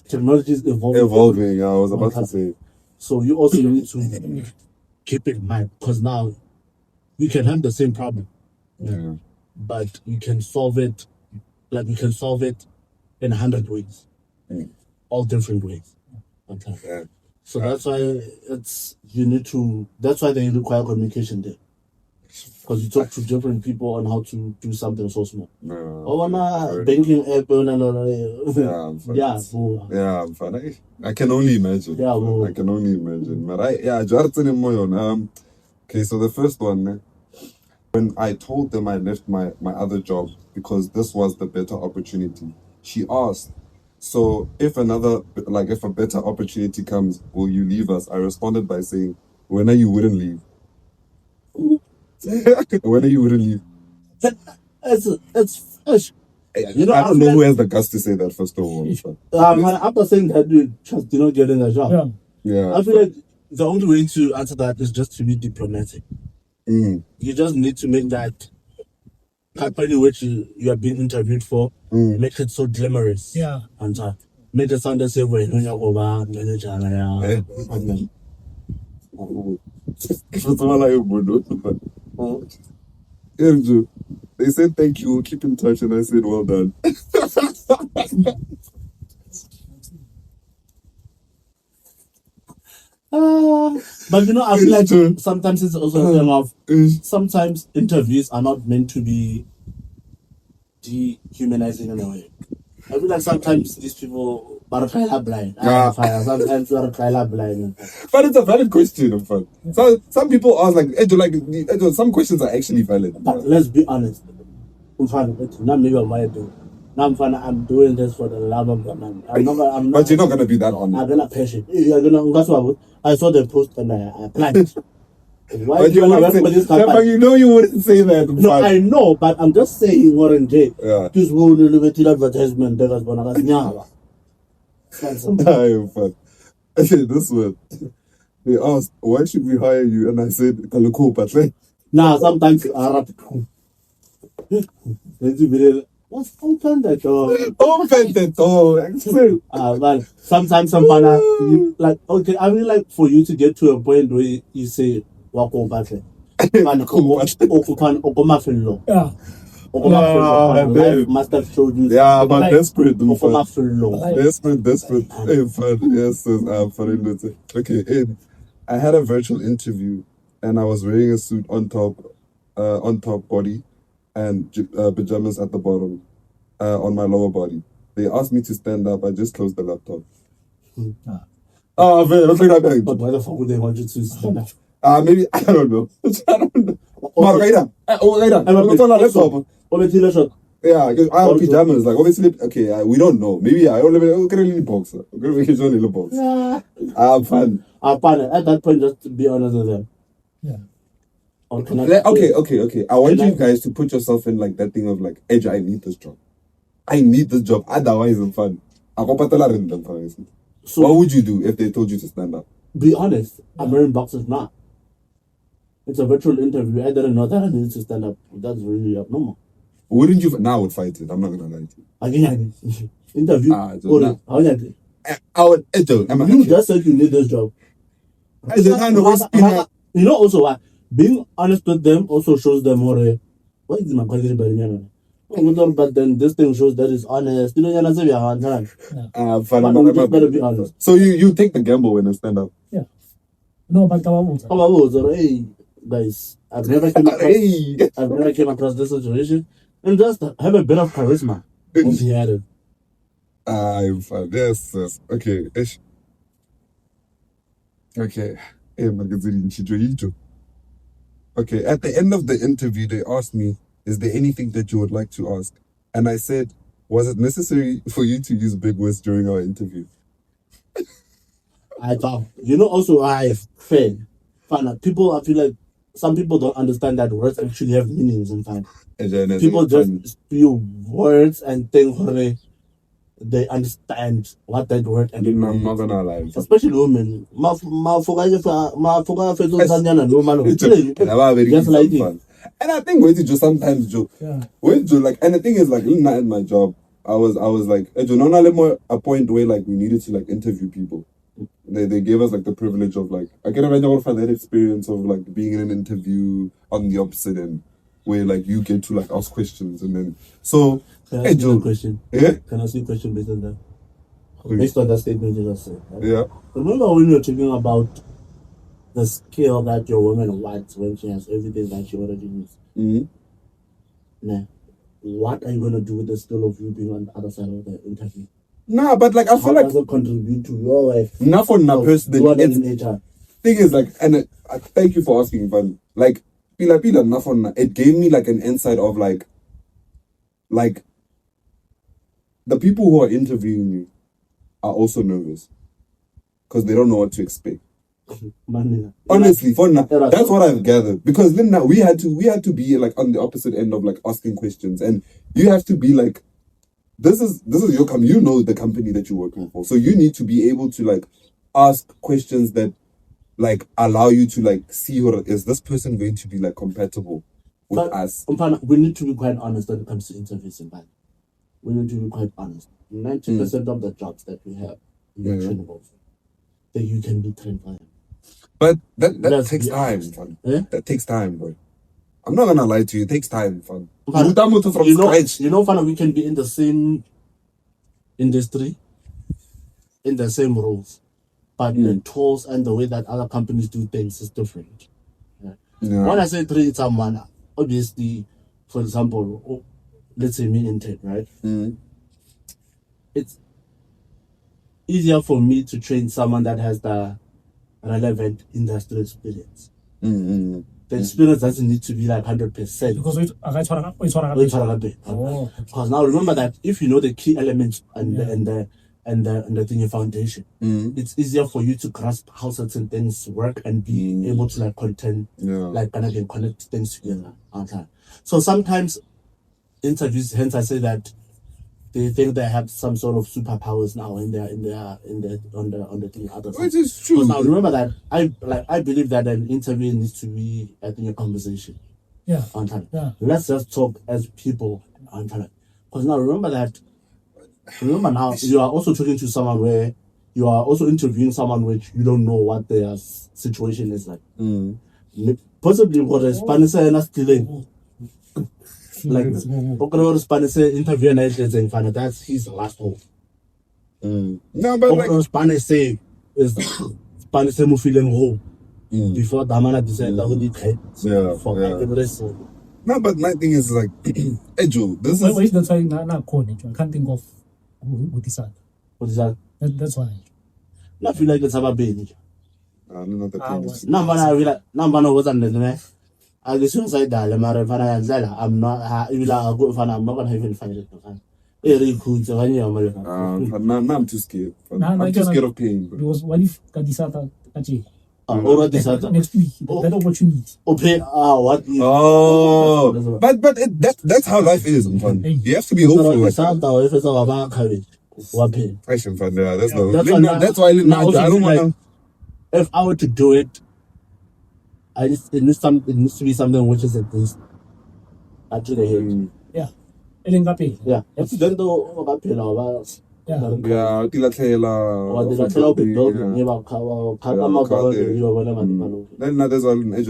technology is evolving. I was about to say. So you also need to keep it in mind because now we can have the same problem, but you can solve it. Like we can solve it in 100 ways, all different ways. Okay. So that's why that's why they require communication there. Because you talk to different people on how to do something so small. Banking app. I'm fine. I can only imagine. I can only imagine. But okay, so the first one, When I told them I left my other job because this was the better opportunity, she asked, so if a better opportunity comes, will you leave us? I responded by saying, when are you wouldn't leave? When are you wouldn't leave? It's fish. You know, I don't know who has the guts to say that, first of all. After saying that, you just did not get in the job. Yeah. I feel like the only way to answer that is just to be diplomatic. You just need to make that company which you are being interviewed for, make it so glamorous. Yeah. And make it sound as if we're going to They said thank you, keep in touch, and I said well done. But you know, I feel like sometimes it's also a thing of sometimes interviews are not meant to be dehumanizing in a way. I feel like sometimes these people are blind. Sometimes they are blind. But it's a valid question, in fact. So some people ask some questions are actually valid. But let's be honest. I'm doing this for the love of God. I'm not. But you're not gonna be that honest. I'm gonna patient. I saw the post and I applied. Why But do you want to work for this company? you know you wouldn't say that. No, I know, but I'm just saying, Warren J. Yeah. This whole little advertisement. I am fun. Okay, this one. They asked, why should we hire you? And I said, Kaluko Patre. Now, sometimes you are at what's open the door? Open the door. Man, sometimes like, okay, I mean, like, for you to get to a point where you say, Wako Patre. Yeah. Life must have showed you. Yeah, but desperate. Desperate. Hey, fun. Yes, I'm fun. Okay, I had a virtual interview and I was wearing a suit on top body and pajamas at the bottom on my lower body. They asked me to stand up. I just closed the laptop. Oh, man, but why the fuck would they want you to stand up? Maybe, I don't know. Yeah, I have pajamas. Like, obviously, okay, we don't know. Maybe I only in box. Box. I'm fun. At that point, just to be honest with them. Yeah. Okay. I want you guys to put yourself in like that thing of like, Edge, I need this job. Otherwise, I'm fun. So what would you do if they told you to stand up? Be honest. I'm wearing boxes now. It's a virtual interview. I didn't know that I needed to stand up. That's really abnormal. Wouldn't you? Now I would fight it. I'm not gonna lie to you. Again. Interview. You just said you need this job. You know also what? Being honest with them also shows them more. What is my quality? But then this thing shows that it's honest. You know, just better be honest. So you take the gamble when you stand up. Yeah. No, but hey guys, I've never came across this situation. And just have a bit of charisma. Yes. Okay. Okay. Okay. At the end of the interview, they asked me, is there anything that you would like to ask? And I said, was it necessary for you to use big words during our interview? I thought, you know, also I feel people, I feel like some people don't understand that words actually have meanings in time. People just spew words and think they understand what that word and I'm not gonna lie. Especially women. Just like it. And I think Wendy just sometimes joke. Yeah. Like, and the thing is, like, not in my job, I was like, a point where like we needed to like interview people. They gave us like the privilege of like, I can imagine all of that experience of like being in an interview on the opposite end, where like you get to like ask questions and then so. Can I ask you a question? Yeah. Can I ask you a question based on that? Based on that statement you just said. Right? Yeah. Remember when we were talking about the skill that your woman wants when she has everything that she already needs? Mm-hmm. Now, what are you gonna do with the skill of you being on the other side of the interview? Nah, but like I feel like does it contribute to your wife? Not for now personally. In HR. Thing is like, and thank you for asking, but like pila enough on it gave me like an insight of like the people who are interviewing you are also nervous because they don't know what to expect. Honestly, for now, that's what I've gathered. Because then now we had to be like on the opposite end of like asking questions, and you have to be like, this is your company. You know the company that you're working for, so you need to be able to like ask questions that like allow you to like see is this person going to be like compatible with us. We need to be quite honest when it comes to interviews in Bali. We need to be quite honest. 90% of the jobs that we have, you're trainable for. That you can be trained by them. But that takes time, fun. Yeah? That takes time, bro. I'm not gonna lie to you, it takes time, fun. You know, fun, we can be in the same industry, in the same roles, but the tools and the way that other companies do things is different. Yeah. When I say train someone, obviously, for example, let's say me in tech, right? It's easier for me to train someone that has the relevant industry experience. The experience doesn't need to be like 100%. Because because now remember that if you know the key elements and the thing your foundation, it's easier for you to grasp how certain things work and be able to like like kind of connect things together. So sometimes interviews, hence I say that they think they have some sort of superpowers now on the thing other side. Which is true. Because now remember that I believe that an interview needs to be I think a conversation. Yeah. Let's just talk as people. Because now remember now you are also talking to someone where you are also interviewing someone which you don't know what their situation is like. Possibly what a Spanish and stealing. Like Spanish interview and everything, that's his last hope. No, but like Spanish say is Spanish say feeling whole before Damana decided that would the rest. No, but my thing is like, hey Joe, this is. Why is that saying not code? I can't think of what is that. What is that? That's why. I feel like it's about baby. Not the thing. Number was under the man. I guess you say that I'm not gonna even find it. I'm too scared. I'm too scared of pain. Because what if Kadisata Kachi? Next week, that opportunity. What? Oh, but that's how life is. You have to be hopeful. That's why I don't want to. If I were to do it, it needs to be something which is at least to the head. Yeah. Yeah. If you don't know about then there's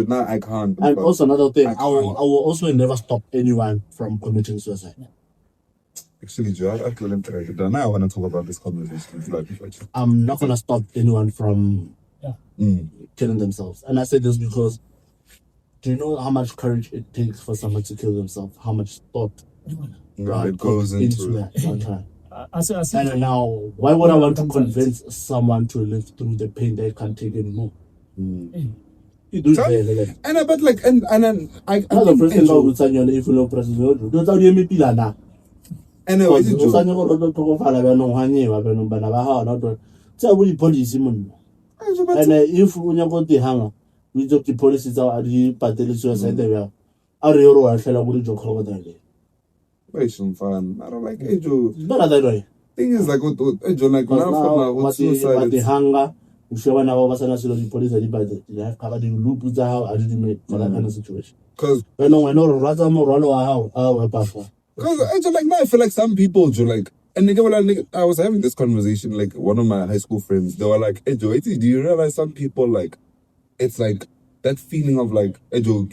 now I can't. And also another thing, I will also never stop anyone from committing suicide. Actually, Joe, I feel interested. Now I want to talk about this conversation. I'm not gonna stop anyone from killing themselves. And I say this because do you know how much courage it takes for someone to kill themselves? How much thought it goes into that. And now, why would I want to convince someone to live through the pain they can't take anymore? You do it. And but like and then I the president will sign your if you know president. Don't tell me pilana. Anyway, it's true. And if we are going to hang, we took the policies out the patella suicide there. I really fell out with the joke. Fun. I don't like Ejo. Not that way. Thing is like what Ejo like now what the hunger. If you want to the police, they have covered the loop with how I didn't make for that kind of situation. Because when no rather more how because Ejo like now I feel like some people Ejo like and I was having this conversation like one of my high school friends. They were like, Ejo, do you realize some people like it's like that feeling of like Ejo,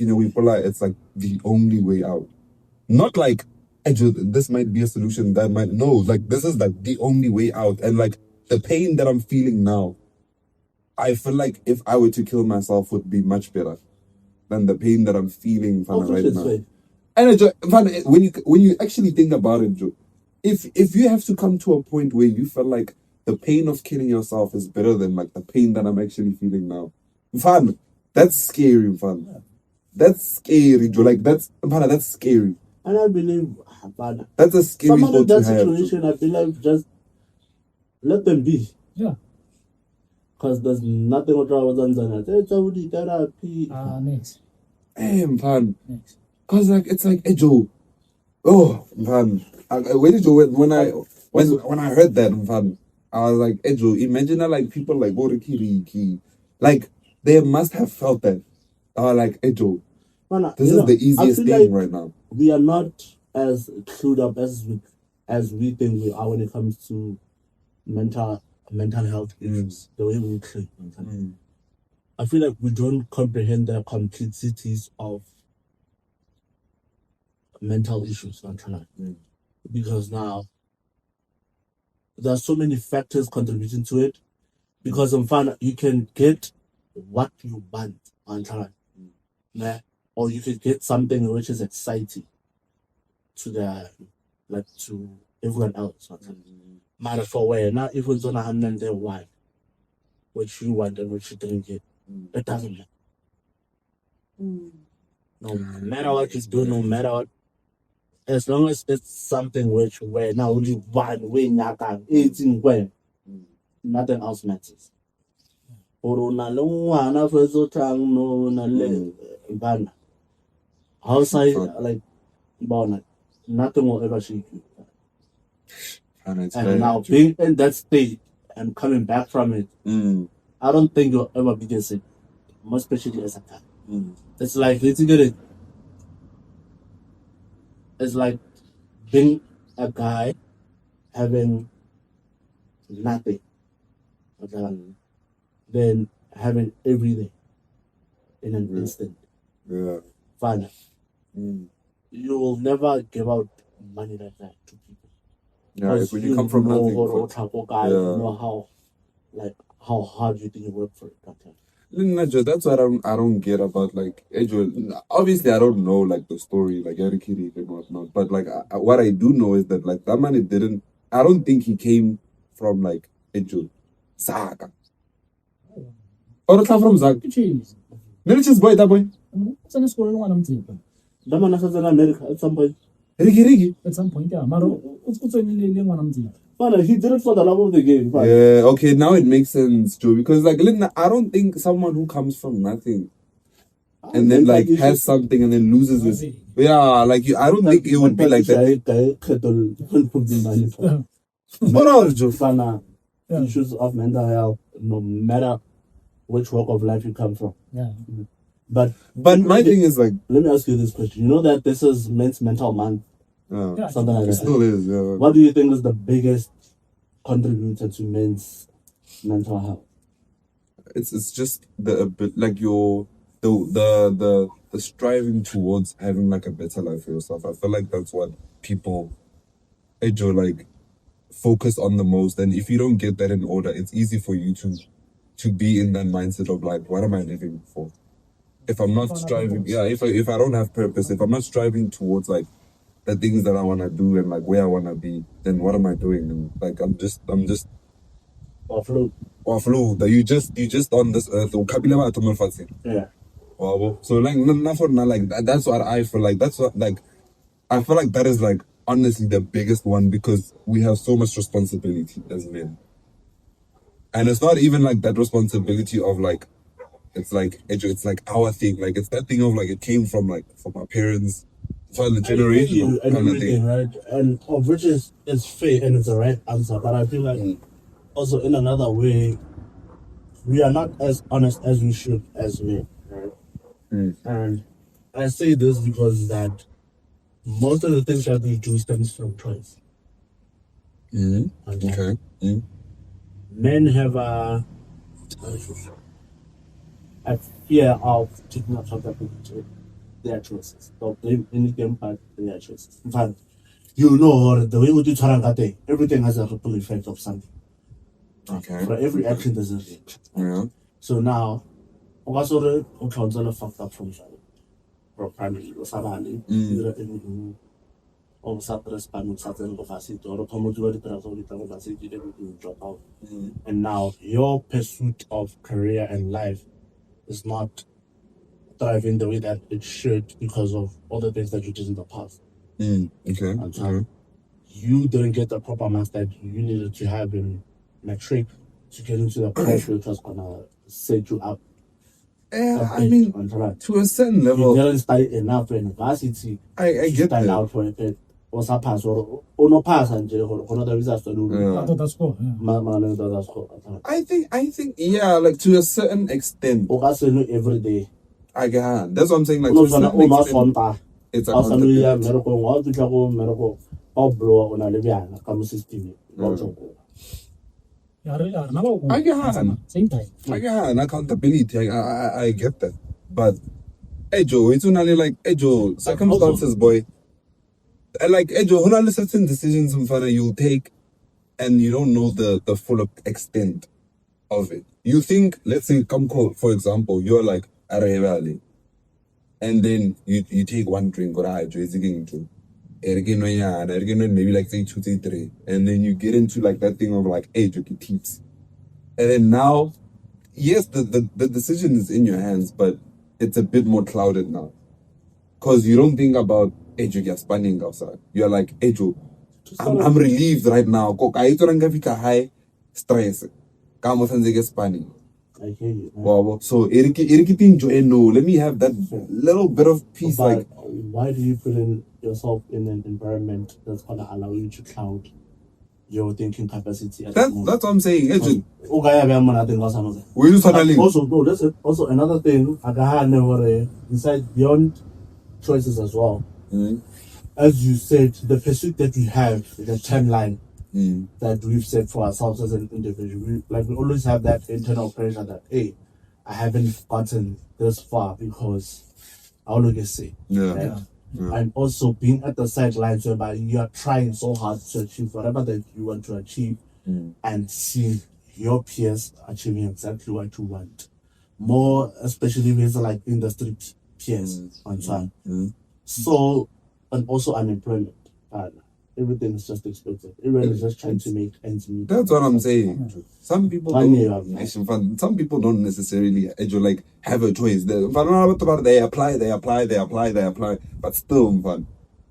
it's like the only way out. Not like this might be a solution that might like this is like the only way out, and like the pain that I'm feeling now, I feel like if I were to kill myself would be much better than the pain that I'm feeling right now. And when you actually think about it, Joe, if you have to come to a point where you feel like the pain of killing yourself is better than like the pain that I'm actually feeling now, that's scary, fun. that's scary, Joe. Like that's scary. And I believe That's a scary someone in thought that to have. situation, I believe just let them be. Yeah. Because there's nothing what I was on it's already therapy. Next. Hey, man. Next. Cause like it's like, hey, Joe. Oh, man. Where did you when I heard that, man? I was like, hey, Joe. Imagine that like people like go to Kiriki, like they must have felt that. I was like, hey, Joe. This is the easiest thing right now. We are not as clued up as we think we are when it comes to mental health issues. The way we treat mental health. I feel like we don't comprehend the complexities of mental issues, because now there are so many factors contributing to it. Because in fact, you can get what you want on time, or you can get something which is exciting to everyone else. Matter for where now, if it's on a hand and their wife, which you want and which you didn't get, it doesn't matter. No matter what you do, no matter what, as long as it's something which where now only one way nothing else matters. Outside, like, nothing will ever shake you. And now being in that state and coming back from it, I don't think you'll ever be the same, more especially as a guy. It's like, let's get it. It's like being a guy having nothing, then having everything in an instant. Yeah. Fine. You will never give out money like that to people. Yeah, if when you come from nothing, you know how hard you think you work for it. That's what I don't get about like Ejo. Obviously, I don't know like the story like Erikiri and whatnot, but like what I do know is that like that man I don't think he came from like Ejo Zaga. Or it's from Zaga. Just boy that boy. It's an school one. I'm saying. That man is in America at some point. Rigi. At some point, yeah. Maro, what's going on? He did it for the love of the game. But yeah, okay, now it makes sense, Joe. Because like, I don't think someone who comes from nothing and then like has something and then loses it. Yeah, like I don't think it would be like that. Issues of mental health, no matter which walk of life you come from. Yeah. But my thing is like, let me ask you this question. You know that this is Men's Mental Month. Yeah, something like that. It still is, yeah. What do you think is the biggest contributor to men's mental health? It's just the striving towards having like a better life for yourself. I feel like that's what people like focus on the most. And if you don't get that in order, it's easy for you to be in that mindset of like, what am I living for? If I'm not striving, if I don't have purpose, if I'm not striving towards like the things that I want to do and like where I want to be, then what am I doing? And like I'm just offload. That you just on this earth. Yeah. Wow. So like not for now, like that's what I feel like. That's what like I feel like that is like honestly the biggest one, because we have so much responsibility as men, and it's not even like that responsibility of like it's like our thing. Like it's that thing of like it came from like from our parents. For the generation and everything, right? And of which is fair and it's the right answer. But I feel like also in another way, we are not as honest as we should as men, right? And I say this because that most of the things that we do stems from choice. Okay. Men have a fear of taking up something to their choices. Don't blame anything but their choices. In fact, you know the way we do Tarangate, everything has a ripple effect of something. Okay. For every action there's a reaction. Yeah. So now, what's all the fucked up from primary or somebody, or Saturday span, Saturday of acid, or a commodity drop out. And now your pursuit of career and life is not thriving the way that it should because of all the things that you did in the past. Okay. You didn't get the proper marks that you needed to have in matric to get into the course which was gonna set you up. Yeah, I mean, to a certain level, you didn't study enough in varsity. I get stand that. out for it. Was a pass or no pass and another result to do. I thought that's cool. Yeah. I think, yeah, like to a certain extent. Every day. I get. That's what I'm saying. Like to a certain extent, it's I get. Same time. I get an accountability. I get that. But hey Joe, it's only like hey Joe, circumstances, boy. Like hey Joe, only certain decisions in front of you'll take, and you don't know the full extent of it. You think, let's say, come call, for example, you're like Arevali, and then you take one drink or maybe like say 2, 3, and then you get into like that thing of like hey Joe tips, and then now, yes, the decision is in your hands, but it's a bit more clouded now, because you don't think about hey Joe you're spanning outside. You're like hey Joe, I'm relieved right now. High stress. Spanning. I hear you. Wow. So no, let me have that little bit of peace. But like why do you put yourself in an environment that's gonna allow you to cloud your thinking capacity? that's what I'm saying. Hey Joe, We just also, no, that's also another thing. Inside beyond choices as well. As you said, the pursuit that we have, the timeline that we've set for ourselves as an individual, we always have that internal pressure that hey, I haven't gotten this far because I always say, and also being at the sidelines whereby you are trying so hard to achieve whatever that you want to achieve, and seeing your peers achieving exactly what you want, more especially with like industry peers on time. So, and also unemployment. Everything is just expensive. Everyone is just trying to make ends meet. That's what I'm saying. Some people don't. Some people don't necessarily like have a choice. They apply, but still,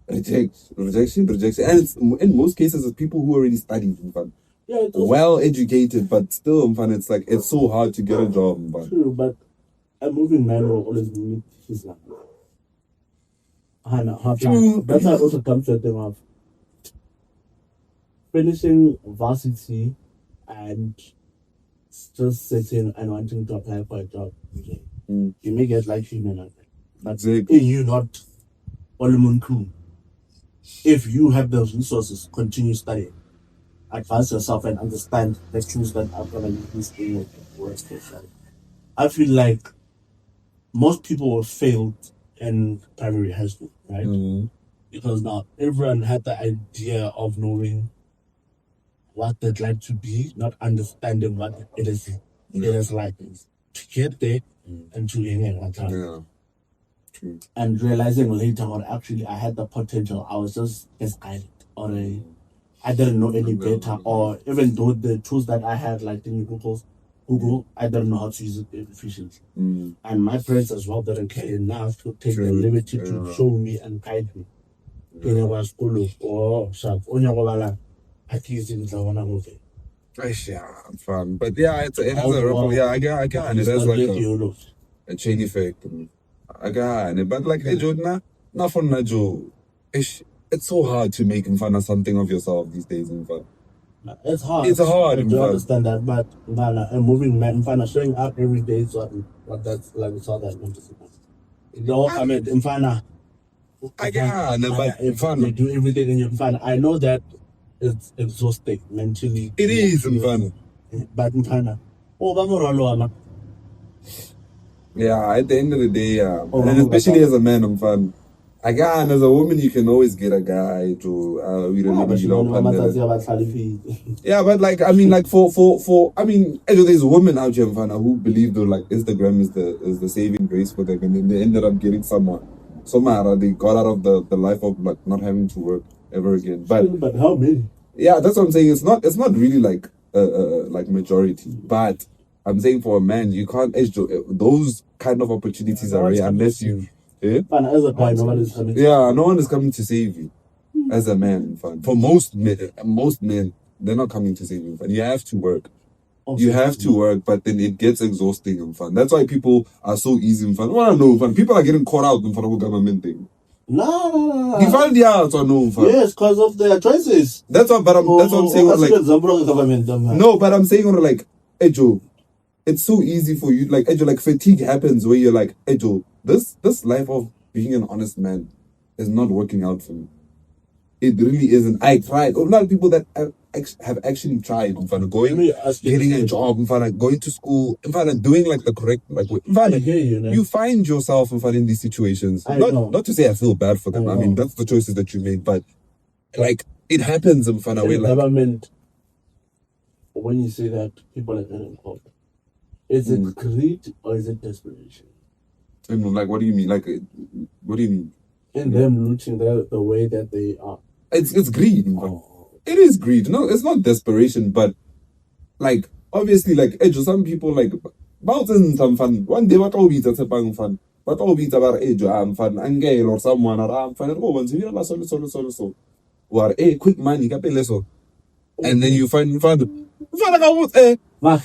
rejection, and it's in most cases it's people who already studied. Yeah, well educated, but still, it's like it's so hard to get a job. True, but a moving man will always meet his luck. That's why it also comes to a thing of finishing varsity and just sitting and wanting to apply for a job. Okay. You may get like human, but you not all crew. If you have those resources, continue studying, advance yourself, and understand the tools that are going to be used in your work. I feel like most people will fail in primary high school, right? Because now everyone had the idea of knowing what they'd like to be, not understanding what it is. It is like to get there and to end one time. And realizing later on, actually, I had the potential. I was just misguided, or I didn't know any better, or even though the tools that I had, like the Google, I didn't know how to use it efficiently. And my friends as well didn't care enough to take the liberty to show me and guide me. In our school, fun. But yeah, it has a ripple. Yeah, I get it. There's like a chain effect. I got it. But like, hey, Jordan, not for Najo. It's so hard to make fun of something of yourself these days. It's hard. It's hard. I do understand that, but a moving man, showing up every day is what that's like. We saw that. I mean, in Fana, but you do everything in your Fana. I know that it's exhausting mentally. It is in Fana. But in Fana, yeah, at the end of the day, and especially as a man, I'm fun. Again, as a woman, you can always get a guy to yeah, but like I mean, like for I mean, there's women out here who believe though like Instagram is the saving grace for them, and then they ended up getting someone. Somehow they got out of the life of like not having to work ever again. But how many? Yeah, that's what I'm saying. It's not really like majority, but I'm saying for a man, you can't those kind of opportunities are rare unless you. Yeah? But as a guy, nobody's coming. Yeah, no one is coming to save you. As a man, for most men, they're not coming to save you. You have to work. You have to work, but then it gets exhausting and fun. That's why people are so easy and fun. Well, no fun. People are getting caught out in front of a government thing. No. You find the out or no fun. Yes, because of their choices. That's what I'm saying. No, but I'm saying like, Ejo, it's so easy for you. Like Ejo, like fatigue happens where you're like, Ejo, this life of being an honest man is not working out for me. It really isn't. I tried. A lot of people that have actually tried in front of getting a job, in front of going to school, in front of doing like the correct way. In front of, you find yourself in front in these situations. Not to say I feel bad for them. I mean, that's the choices that you made, but like it happens in front of way. Like, government, when you say that people are getting caught, is it greed or is it desperation? Like, what do you mean? Like, what do you mean? And them looting the way that they are. It's greed. It is greed. No, it's not desperation, but like obviously, like some people like about some fun. One day, what all be that's a bang fun. What all be about I'm fun, Angel or someone or I'm fun. Oh, once you are so. Or quick money, so. And then you find fun.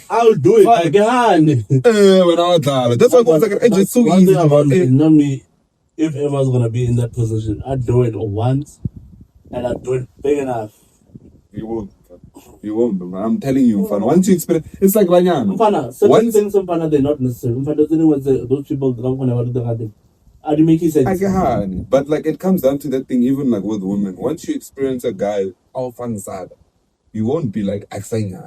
I'll do it again. When I was that's why I was like, it's so easy. Me, if ever I was gonna be in that position, I'd do it once, and I'd do it big enough. You won't. I'm telling you, fun. Once you experience, it's like Banyana. Certain things, they're not necessary. Those people don't want to do that. Are you making sense? But like it comes down to that thing, even like with women. Once you experience a guy, all fun sad, you won't be like especially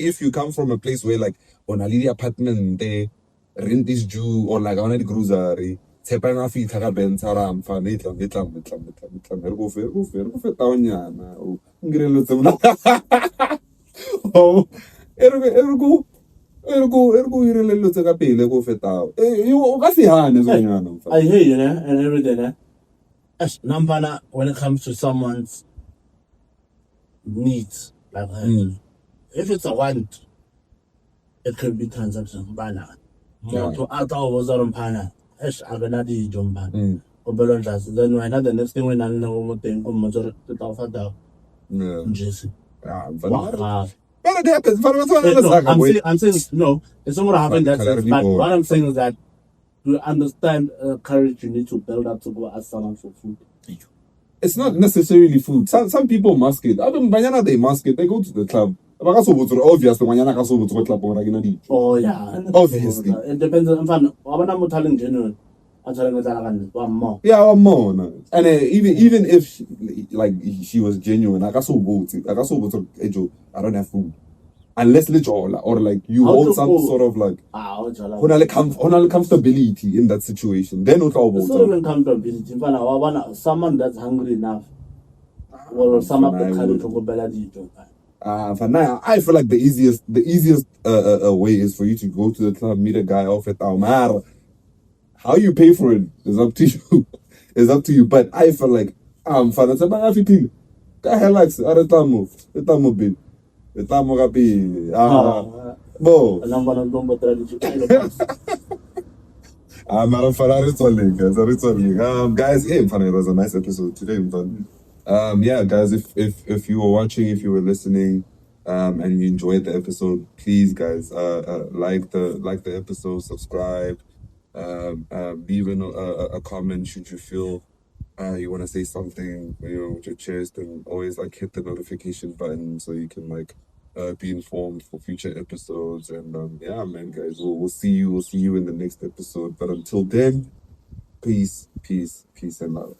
if you come from a place where like on a little apartment they rent this Jew or like on a grocery. Tepanga fi thaka benza ram fa netla go fer tawnyana o ngirelo tsena oh ergo irelelo tse ka pele go fetao o ka se hane zonyana. I hear you, and everything, as Nambana, when it comes to someone's needs, like if it's a want, it could be transaction banner. To alter was on pana. Aganadi Jumban. Then why not the next thing when I know what thing come major to Jesse. But it happens. I'm saying no, it's not what happened that sense, but what I'm saying is that to understand courage you need to build up to go ask someone for food. It's not necessarily food. Some people mask it. I mean, Banyana they mask it. They go to the club. Obviously, oh yeah, obviously. It depends on I'm telling genuine. Yeah, one more. And even if she was genuine, I don't have food. Unless or like you hold some sort of like comfortability in that situation. Then it's all about comfortability. Someone that's hungry enough or someone that can talk about for now, I feel like the easiest way is for you to go to the club, meet a guy off at Almar. How you pay for it is up to you. It's up to you. But I feel like fun. It's about everything. Relax. Bo. Guys, it was a nice episode today. Yeah, guys, if you were watching, if you were listening, and you enjoyed the episode, please, guys, like the episode, subscribe, leave a comment should you feel you want to say something, with your chest, and always hit the notification button so you can be informed for future episodes. And yeah, man, guys, we'll see you in the next episode. But until then, peace, and love.